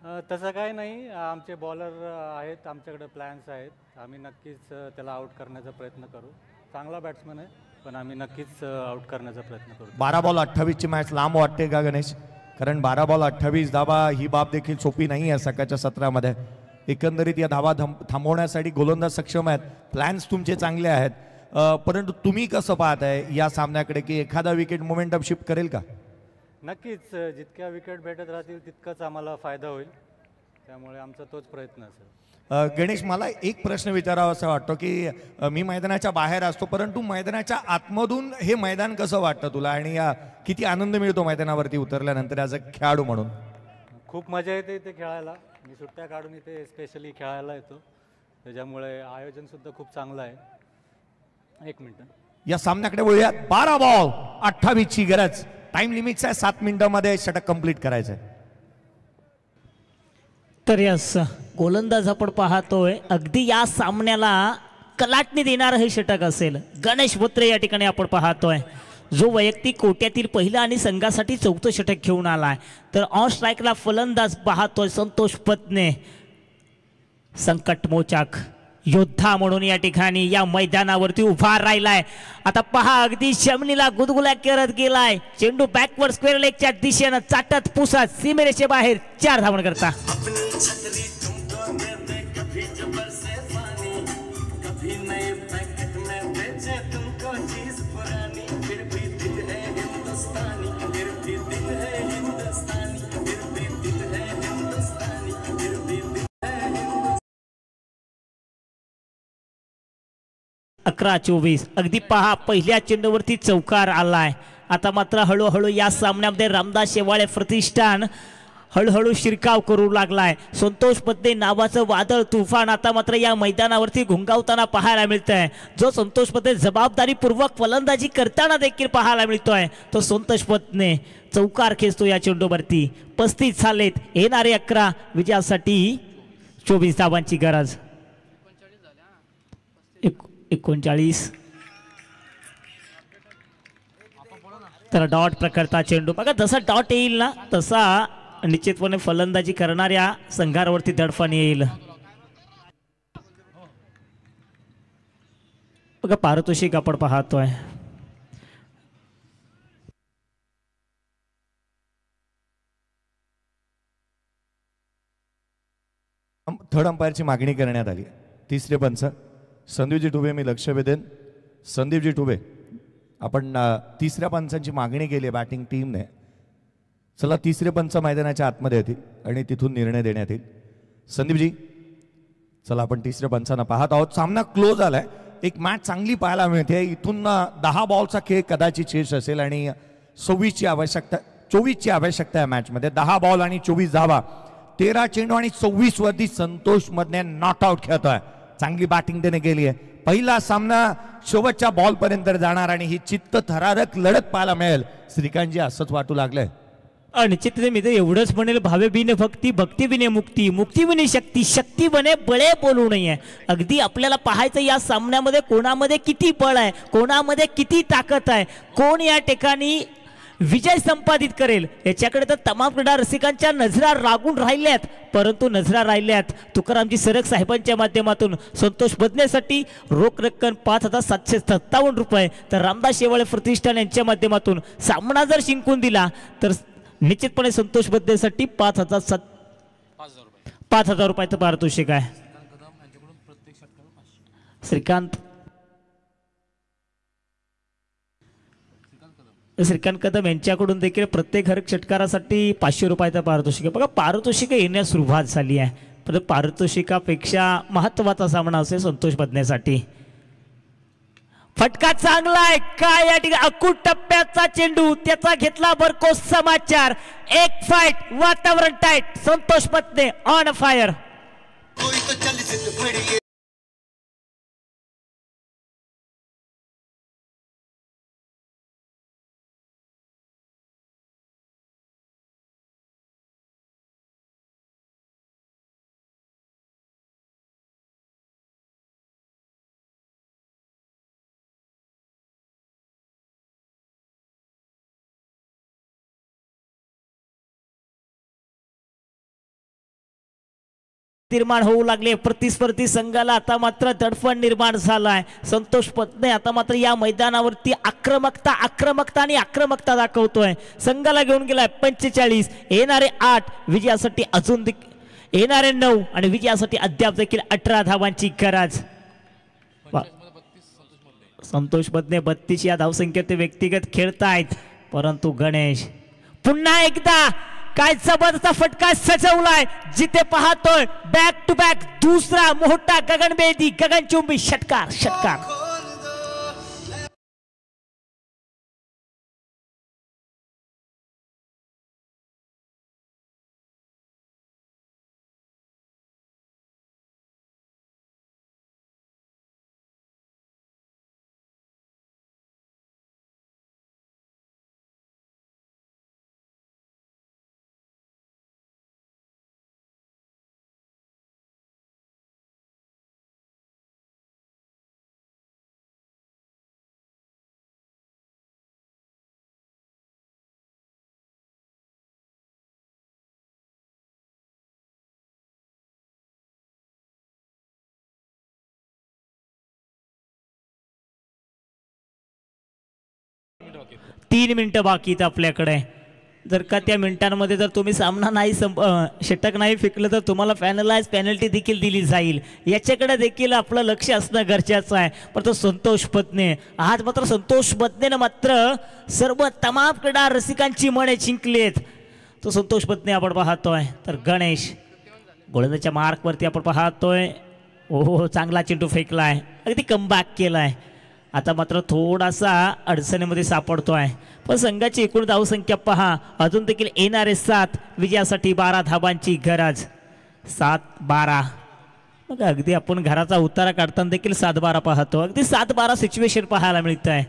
तसं काही नाही, आमचे बॉलर आहेत, आमच्याकडे प्लॅन्स आहेत. आम्ही नक्कीच त्याला आऊट करण्याचा प्रयत्न करू. चांगला बॅट्समन आहे, पण आम्ही नक्कीच आऊट करण्याचा प्रयत्न करू. 12 बॉल 28ची मॅच लांब वाटते का गणेश? कारण 12 बॉल 28 धावा ही बाब देखील सोपी नाही आहे सकाळच्या सत्रामध्ये. एकंदरीत या धावा थांबवण्यासाठी गोलंदाज सक्षम आहेत, प्लॅन्स तुमचे चांगले आहेत. परंतु तुम्ही कसं पाहताय या सामन्याकडे की एखादा विकेट मोमेंटम शिफ्ट करेल का? नक्कीच जितक्या विकेट भेटत राहतील तितकाच आम्हाला फायदा होईल, त्यामुळे आमचा तोच प्रयत्न असेल. गणेश, मला एक प्रश्न विचारावा असं वाटतो की मी मैदानाच्या बाहेर असतो, परंतु मैदानाच्या आतमधून हे मैदान कसं वाटतं तुला आणि किती आनंद मिळतो मैदानावरती उतरल्यानंतर ॲज अ खेळाडू म्हणून? खूप मजा येते इथे खेळायला. मी सुट्ट्या काढून इथे स्पेशली खेळायला येतो, त्याच्यामुळे आयोजनसुद्धा खूप चांगलं आहे. एक मिनटं. या सामन्याकडे वळूयात. 12 बॉल 28ची गरज. टाइम लिमिट आहे 7 मिनिटांमध्ये षटक कंप्लीट करायचं आहे. तर यस, गोलंदाज आपण पाहतोय अगदी या सामन्याला कलाटणी देणारं हे षटक असेल. गणेश बोत्रे या ठिकाणी आपण पाहतोय, जो वैयक्तिक कोट्यातील पहिलं आणि संघासाठी 4थं षटक घेऊन आलाय. तर ऑन स्ट्राईकला फलंदाज पाहतोय संतोष पत्ने, संकटमोचक योद्धा म्हणून या ठिकाणी या मैदानावरती उभा राहिलाय. आता पहा, अगदी शमनीला गुदगुल्या करत गेलाय. चेंडू बॅकवर्ड स्क्वेअर लेगच्या दिशेनं चाटत पुसत सीमेरेषे बाहेर 4 धावण करता. अकरा 24. अगदी पहा, पहिल्या चेंडूवरती चौकार आलाय. आता मात्र हळूहळू या सामन्यामध्ये रामदास शेवाळे प्रतिष्ठान हळूहळू शिरकाव करू लागलाय. संतोष पत्ने नावाचं वादळ तुफान आता मात्र या मैदानावरती घुंगावताना पाहायला मिळतंय. जो संतोष पत्ने जबाबदारीपूर्वक फलंदाजी करताना देखील पाहायला मिळतोय, तो संतोष पत्ने चौकार खेचतो या चेंडूवरती. 35 झालेत, येणारे 11 विजयासाठी 24 धावांची गरज. 39. तर डॉट प्रकारचा चेंडू बघा, जसा डॉट येईल ना तसा निश्चितपणे फलंदाजी करणाऱ्या संघावरती दडपण येईल. बघा, पारितोषिक आपण पाहतोय. थर्ड अंपायरची मागणी करण्यात आली. तिसरे पंच संदीपजी टुबे, मी लक्ष वेधेन. संदीपजी टुबे, आपण तिसऱ्या पंचांची मागणी केली आहे बॅटिंग टीमने. चला, तिसरे पंच मैदानाच्या आतमध्ये येतील आणि तिथून निर्णय देण्यात येईल. संदीपजी, चला आपण तिसऱ्या पंचांना पाहत आहोत. सामना क्लोज आलाय, एक मॅच चांगली पाहायला मिळते. इथून 10 बॉलचा खेळ कदाचित शेष असेल आणि 24ची आवश्यकता आहे मॅचमध्ये. 10 बॉल आणि 24 धावा, 13 चेंडू आणि 26 वरती संतोष मधने नॉट आउट खेळतोय. चांगली बॅटिंग त्याने केली आहे. पहिला सामना शेवटच्या बॉल पर्यंत जाणार आणि ही चित्त थरारक लढत पाहायला मिळेल. श्रीकांतजी, असंच वाटू लागलंय. निश्चित मी तर एवढंच म्हणेल, भावे बिने भक्ती, भक्ती बिने मुक्ती, मुक्ती बिने शक्ती, शक्ती बने बळे बोलू नये. अगदी आपल्याला पाहायचं या सामन्यामध्ये कोणामध्ये किती बळ आहे, कोणामध्ये किती ताकद आहे, कोण या ठिकाणी विजय संपादित करेल याच्याकडे तर तमाम क्रीडा रसिकांच्या नजरा लागून राहिल्यात. परंतु नजरा राहिल्यात तुकारामजी सरक साहेबांच्या माध्यमातून संतोष बदनेसाठी रोख रक्कम 5,757 रुपये, तर रामदास शेवाळे प्रतिष्ठान यांच्या माध्यमातून सामना जर जिंकून दिला तर निश्चितपणे संतोष बदनेसाठी 5,000 रुपयाचं पारितोषिक आहे. श्रीकांत कदम यांच्याकडून देखील प्रत्येक हर षटकारासाठी 500 रुपयाचं पारितोषिक आहे. बघा, पारितोषिक येण्यास सुरुवात झाली आहे, पण पारितोषिकापेक्षा महत्वाचा सामना असेल संतोष बदनेसाठी. फटका चांगला आहे काय या ठिकाणी, अकूट टप्प्याचा चेंडू, त्याचा घेतला भरकोस समाचार. एक फाईट, वातावरण tight, Santosh Badane on fire. निर्माण होऊ लागले प्रतिस्पर्धी संघाला आता मात्र दडपण निर्माण झालाय. संतोष पत्ने आता मात्र या मैदानावरती आक्रमकता दाखवतोय. संघाला घेऊन गेलाय 45, येणारे 8 विजयासाठी अजून येणारे 9 आणि विजयासाठी अद्याप देखील 18 धावांची गरज. संतोष पत्ने 32 या धावसंख्येत व्यक्तिगत खेळतायत, परंतु गणेश पुन्हा एकदा काय जबरदस्त फटका सजवलाय. जिथे पाहतोय बॅक टू बॅक दुसरा मोठा गगनभेदी गगनचुंबी षटकार. 3 मिनिटं बाकी आहेत आपल्याकडे. जर का त्या मिनिटांमध्ये जर तुम्ही सामना नाही षटक नाही फेकलं तर तुम्हाला फायनलाइज पेनल्टी देखील दिली जाईल. याच्याकडे देखील आपलं लक्ष असणं गरजेचं आहे. परंतु संतोष पत्ने आज मात्र संतोष पत्नेनं मात्र सर्व तमाम क्रीडा रसिकांची मने जिंकलेत. तो संतोष पत्ने आपण पाहतोय. तर गणेश गोलंदाजच्या मार्कवरती आपण पाहतोय. हो चांगला चेंडू फेकलाय, अगदी कमबॅक केलाय. आता मात्र थोडासा अडचणीमध्ये सापडतोय. पण संघाची एकूण धावसंख्या पहा, अजून देखील येणारे 7 विजयासाठी 12 धावांची गरज. 7-12 मग अगदी आपण घराचा उतारा काढताना देखील 7-12 पाहतो. अगदी 7-12 सिच्युएशन पाहायला मिळत आहे.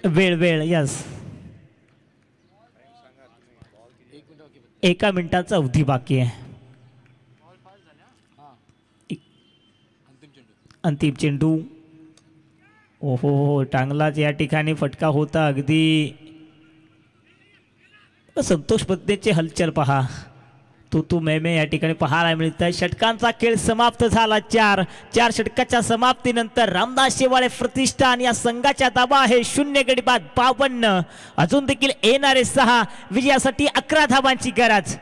वेळ यस 1 मिनिटाचा अवधी बाकी आहे. अंतिम चेंडू. ओहो टांगलाच या ठिकाणी फटका होता. अगदी संतोष पत्नेची हलचल पहा. तू मे या ठिकाणी पाहायला मिळत आहे. षटकांचा खेळ समाप्त झाला. 4 षटकाच्या समाप्तीनंतर रामदास शेवाळे प्रतिष्ठान या संघाच्या ताबा आहे 0 गडी बाद 52. अजून देखील येणारे 6 विजयासाठी 11 धावांची गरज.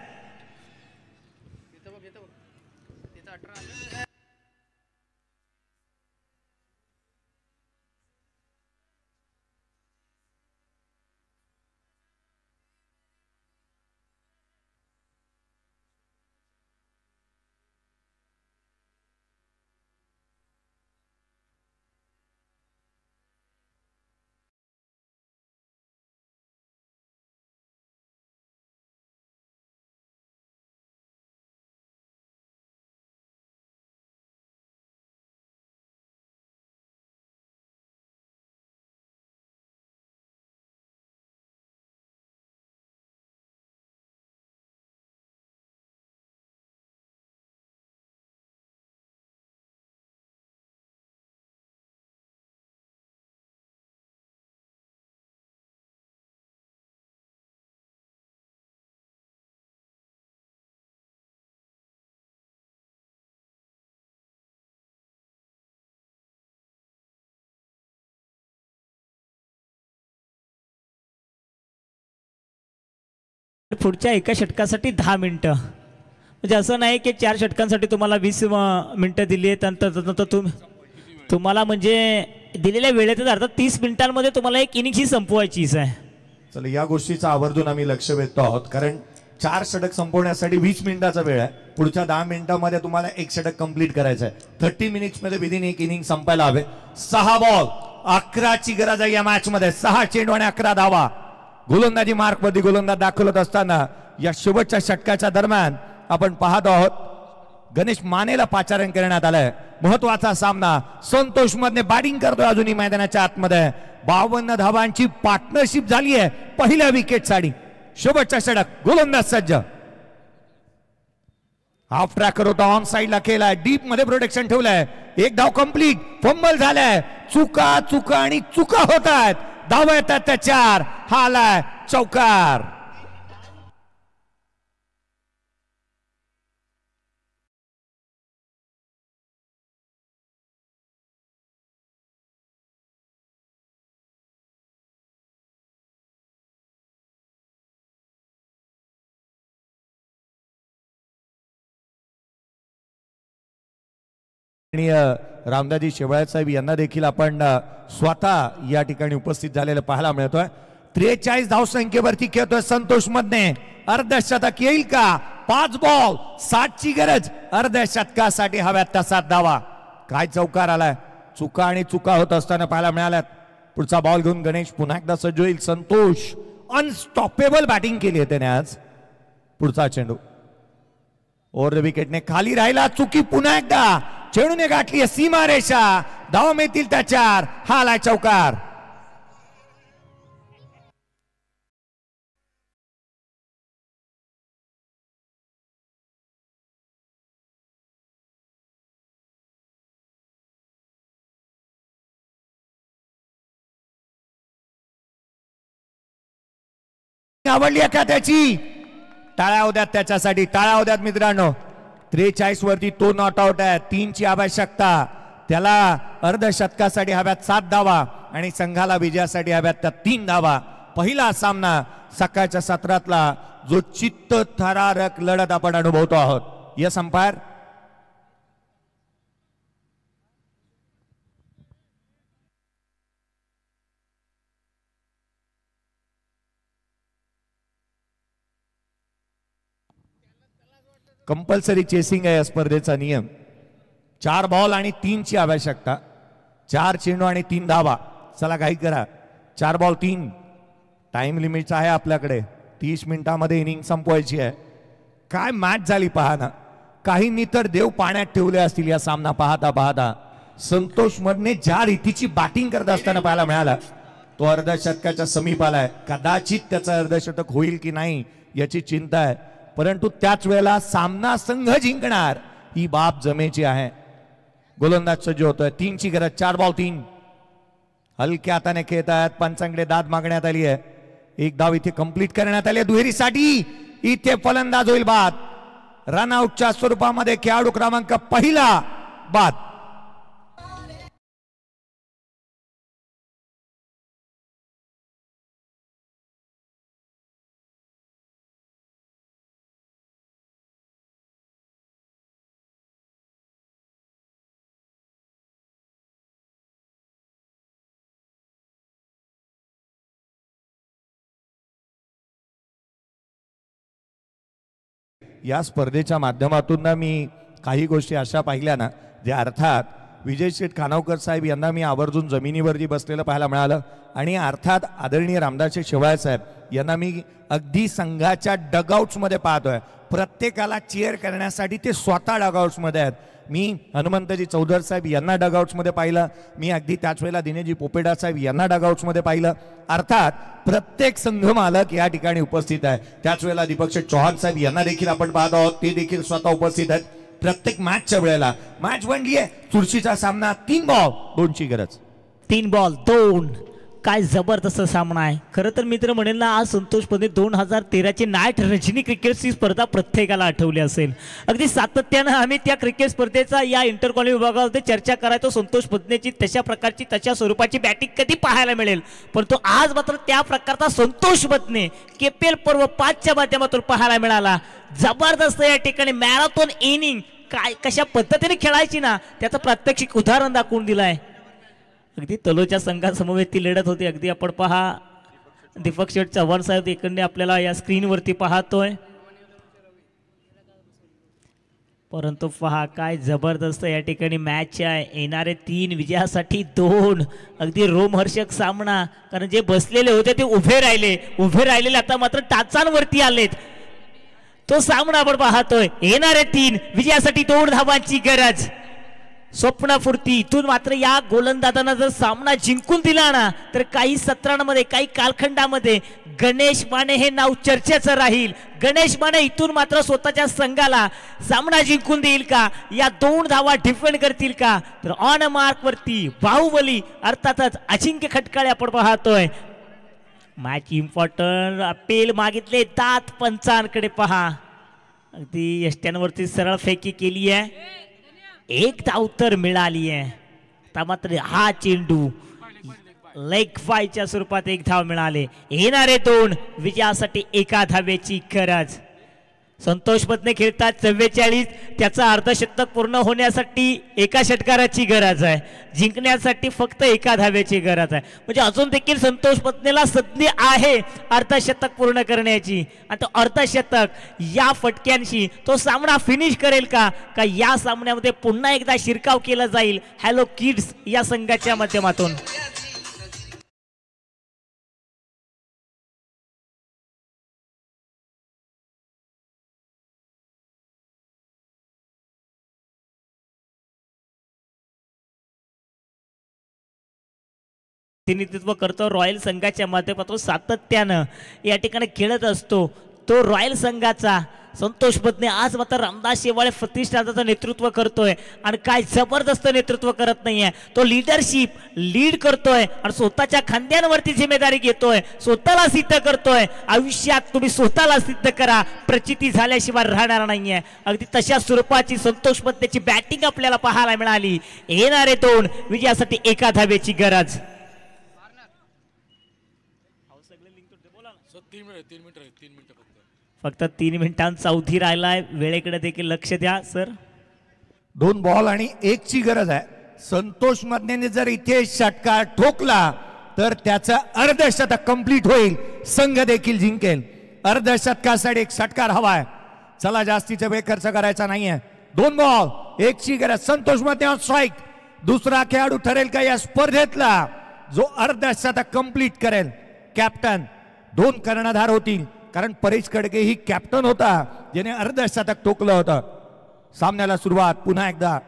पुढच्या एका षटकासाठी 10 मिनिटं. म्हणजे असं नाही की 4 षटकांसाठी तुम्हाला 20 मिनिटं दिली आहेत. नंतर तुम्हाला म्हणजे दिलेल्या वेळेतच अर्थात 30 मिनिटांमध्ये तुम्हाला एक इनिंग ही संपवायचीच आहे. चला या गोष्टीचा आवर्जून आम्ही लक्ष वेधतो आहोत, कारण 4 षटक संपवण्यासाठी 20 मिनिटाचा वेळ आहे. पुढच्या 10 मिनिटांमध्ये तुम्हाला 1 षटक कंप्लीट करायचं आहे. 30 मिनिट्समध्ये विदिन 1 इनिंग संपायला हवे. 6 बॉल 11ची गरज आहे या मॅच मध्ये. 6 चेंडू आणि 11 धावा. गोलंदाजी मार्कवरती गोलंदाज दाखवत असताना या शेवटच्या षटकाच्या दरम्यान आपण पाहत आहोत गणेश मानेला पाचारण करण्यात आलंय. महत्वाचा सामना. संतोष मधने बॅटिंग करतोय अजूनही मैदानाच्या आतमध्ये. 52 धावांची पार्टनरशिप झाली आहे पहिल्या विकेटसाठी. शेवटचा षटक गोलंदाज सज्ज. हाफ ट्रॅकर होता, ऑन साइडला केलाय, डीप मध्ये प्रोटेक्शन ठेवलंय. 1 धाव कंप्लीट. फंबल झालाय. चुका आणि चुका होत आहेत. धावा येतात त्या 4. हा आलाय चौकार. आणि रामदाजी शेवाळे साहेब यांना देखील आपण स्वतः या ठिकाणी उपस्थित झालेलं पाहायला मिळतोय. 43 धावसंख्येवरती खेळतोय संतोष मधने. अर्धशतक येईल का? 5 बॉल 60 ची गरज. अर्धशतकासाठी हव्यात तसा धावा. काय चौकार आलाय. चुका आणि चुका होत असताना पाहायला मिळाल्यात. पुढचा बॉल घेऊन गणेश पुन्हा एकदा सज्ज होईल. संतोष अनस्टॉपेबल बॅटिंग केली आहे त्याने आज. पुढचा चेंडू ओव्हर द विकेटने खाली राहिला. चुकी पुन्हा एकदा. चेंडूने गाठली सीमा रेषा. धावा मिळतील त्याच्यावर. हा आलाय चौकार. आवडली का त्याची? टाळ्या होत्यात त्याच्यासाठी. टाळ्या होत्यात मित्रांनो. 43 वरती तो नॉट आउट आहे. 3 ची आवश्यकता. त्याला अर्धशतकासाठी हव्यात 7 धावा आणि संघाला विजयासाठी हव्यात त्या 3 धावा. पहिला सामना सकाळच्या सत्रातला जो चित्त थरारक लढत आपण अनुभवतो आहोत. Yes umpire. कंपल्सरी चेसिंग आहे या स्पर्धेचा नियम. 4 बॉल आणि 3 ची आवश्यकता. 4 चेंडू आणि 3 धावा. चला काही करा. 4 बॉल 3. टाइम लिमिट आहे आपल्याकडे. 30 मिनिटांमध्ये इनिंग संपवायची आहे. काय मॅच झाली पहा ना. काहींनी तर देव पाण्यात ठेवले असतील या सामना पाहता पाहता. संतोष मधने ज्या रीतीची बॅटिंग करत असताना पाहायला मिळाला. तो अर्धशतकाच्या समीप आलाय. कदाचित त्याचा अर्धशतक होईल की नाही याची चिंता आहे. परंतु त्याच वेळेला सामना संघ जिंकणार ही बाब जमेची आहे. गोलंदाज सज्ज होतोय. 3 ची गरज. 4 बॉल 3. हलक्या हाताने खेळत आहेत. पंचांकडे दाद मागण्यात आली आहे. एक धाव इथे कंप्लीट करण्यात आली दुहेरीसाठी. इथे फलंदाज होईल बाद. रनआउटच्या स्वरूपामध्ये खेळाडू क्रमांक पहिला बाद. या स्पर्धेच्या माध्यमातून मी काही गोष्टी अशा पाहिल्या ना ज्या अर्थात विजय शेठ खानावकर साहेब यांना मी आवर्जून जमिनीवरती बसलेलं पाहायला मिळालं. आणि अर्थात आदरणीय रामदास शेवाळे साहेब यांना मी अगदी संघाच्या डगआउट्समध्ये पाहतोय. प्रत्येकाला चीअर करण्यासाठी ते स्वतः डगआउट्समध्ये आहेत. मी हनुमंतजी चौधर साहेब यांना डगआउट्समध्ये पाहिलं. मी अगदी त्याच वेळेला दिनेजी पोपेडा साहेब यांना डगआउट्समध्ये पाहिलं. अर्थात प्रत्येक संघ मालक या ठिकाणी उपस्थित आहे. त्याच वेळेला दीपक शेठ चौहान साहेब यांना देखील आपण पाहत आहोत. ते देखील स्वतः उपस्थित आहेत. प्रत्येक मॅचच्या वेळेला मॅच बनली आहे. चुरशीचा सामना. 3 बॉल 2 ची गरज. 3 बॉल 2. काय जबरदस्त सामना आहे. खरं तर मित्र म्हणेल ना आज संतोष पदने 2013ची नाईट रजनी क्रिकेटची स्पर्धा प्रत्येकाला आठवली असेल. अगदी सातत्यानं आम्ही त्या क्रिकेट स्पर्धेचा या इंटर कॉलनी विभागामध्ये चर्चा करायचो. संतोष पदनेची तशा प्रकारची तशा स्वरूपाची बॅटिंग कधी पाहायला मिळेल. परंतु आज मात्र त्या प्रकारचा संतोष पदने KPL पर्व 5च्या माध्यमातून पाहायला मिळाला. जबरदस्त या ठिकाणी मॅरेथॉन इनिंग काय कशा पद्धतीने खेळायची ना त्याचं प्रात्यक्षिक उदाहरण दाखवून दिलंय. अगदी तलोच्या संघासमवेत ती लढत होती. अगदी आपण पहा दीपक शेठ चव्हाण साहेब एकंदे आपल्याला या स्क्रीनवरती पाहतोय. परंतु पहा काय जबरदस्त या ठिकाणी मॅच आहे. येणारे 3 विजयासाठी 2. अगदी रोमहर्षक सामना. कारण जे बसलेले होते ते उभे राहिलेले आता मात्र टाचांवरती आलेत. तो सामना आपण पाहतोय. येणारे 3 विजयासाठी 2 धावांची गरज. स्वप्नपूर्ती. इथून मात्र या गोलंदाजांना जर सामना जिंकून दिला ना तर काही सत्रांमध्ये काही कालखंडामध्ये गणेश माने हे नाव चर्चेचं राहील. गणेश माने इथून मात्र स्वतःच्या संघाला सामना जिंकून देईल का? या 2 धावा डिफेंड करतील का? तर ऑन मार्क वरती बाहुबली अर्थातच अजिंक्य खटकाळे आपण पाहतोय. Match important. अपील मागितले दात पंचांकडे पहा. अगदी यष्ट्यांवरती सरळ फेकी केली आहे. 1 धाव तर मिळाली आहे. आता मात्र हा चेंडू लेग फायच्या स्वरूपात 1 धाव मिळाले. येणारे 2 विजयासाठी 1 धावेची गरज. संतोष पत्ने खेळतात 44. त्याचा अर्धशतक पूर्ण होण्यासाठी एका षटकाराची गरज आहे, जिंकण्यासाठी फक्त एका धाव्याची गरज आहे. म्हणजे अजून देखील संतोष पत्नेला संधी आहे अर्धशतक पूर्ण करण्याची. आणि तो अर्धशतक या फटक्यांशी तो सामना फिनिश करेल का या सामन्यामध्ये पुन्हा एकदा शिरकाव केला जाईल हॅलो किड्स या संघाच्या माध्यमातून. प्रतिनिधित्व करतो रॉयल संघाच्या माध्यमातून सातत्यानं या ठिकाणी खेळत असतो तो रॉयल संघाचा संतोष पत्ने. आज मात्र रामदास शेवाळे प्रतिष्ठानाचं नेतृत्व करतोय आणि काय जबरदस्त नेतृत्व करत नाहीये, तो लिडरशिप लीड करतोय आणि स्वतःच्या खांद्यांवरती जिम्मेदारी घेतोय, स्वतःला सिद्ध करतोय. आयुष्यात तुम्ही स्वतःला सिद्ध करा, प्रचिती झाल्याशिवाय राहणार नाहीये. अगदी तशा स्वरूपाची संतोष पत्नेची बॅटिंग आपल्याला पाहायला मिळाली. येणारे 2 विजयासाठी एका धावेची गरज. फक्त 3 मिनिटांचा अवधी राहिलाय, वेळेकडे देखील लक्ष द्या सर. 2 बॉल आणि 1 ची गरज आहे. संतोष मधने जर इथे षटकार ठोकला तर त्याचं अर्धशतक कंप्लीट होईल, संघ देखील जिंकेल. अर्धशतकासाठी 1 षटकार हवाय. चला जास्तीचा वेळ खर्च करायचा नाहीये. 2 बॉल 1 ची गरज. संतोष मधने स्ट्राईक. दुसरा खेळाडू ठरेल का या स्पर्धेतला जो अर्धशतक कंप्लीट करेल. कॅप्टन 2 कर्णधार होतील कारण परेश कडके ही कॅप्टन होता ज्याने अर्धशतक ठोकलं होतं. सामन्याला सुरुवात पुन्हा एकदा.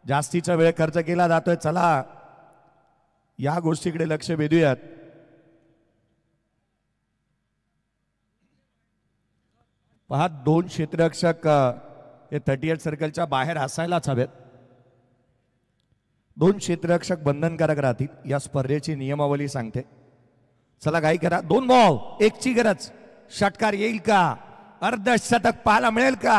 जास्तीचा वेळ खर्च केला जातोय. चला या गोष्टीकडे लक्ष वेधूयात. पहा 2 क्षेत्ररक्षक हे 38 सर्कलच्या बाहेर असायलाच हवेत. 2 क्षेत्ररक्षक बंधनकारक राहतील या स्पर्धेची नियमावली सांगते. चला घाई करा. 2 बॉल 1 ची गरज. षटकार येईल का, अर्धशतक पाहायला मिळेल का.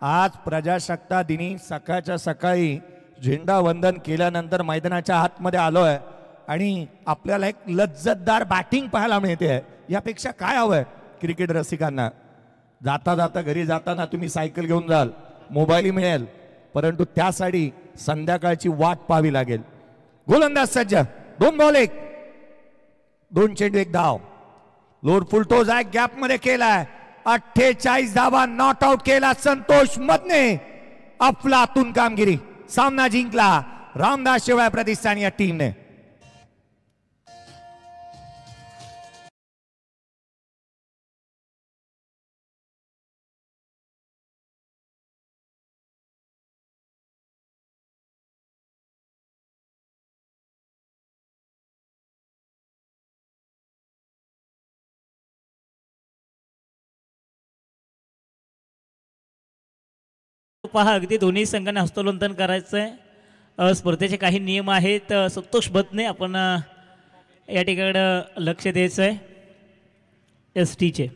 आज प्रजासत्ताक दिनी सकाळच्या सकाळी झेंडा वंदन केल्यानंतर मैदानाच्या आतमध्ये आलोय आणि आपल्याला एक लज्जतदार बॅटिंग पाहायला मिळते. यापेक्षा काय हवंय क्रिकेट रसिकांना. जाता जाता घरी जाताना तुम्ही सायकल घेऊन जाल, मोबाईल मिळेल, परंतु त्यासाठी संध्याकाळची वाट पाहावी लागेल. गोलंदाज सज्ज. 2 बॉल 1, 2 चेंडू 1 धाव. लोअर फुलटोज आहे, गॅप मध्ये केलाय. 48 धावा नॉट आउट केला संतोष मधने. अफलातून कामगिरी. सामना जिंकला रामदास शेवाळे प्रतिष्ठान या टीमने. पहा अगदी दोन्ही संघांना हस्तोलंघन करायचंय. स्पर्धेचे काही नियम आहेत. संतोष पत्ने आपण या ठिकाणी लक्ष द्यायचंय. ST चे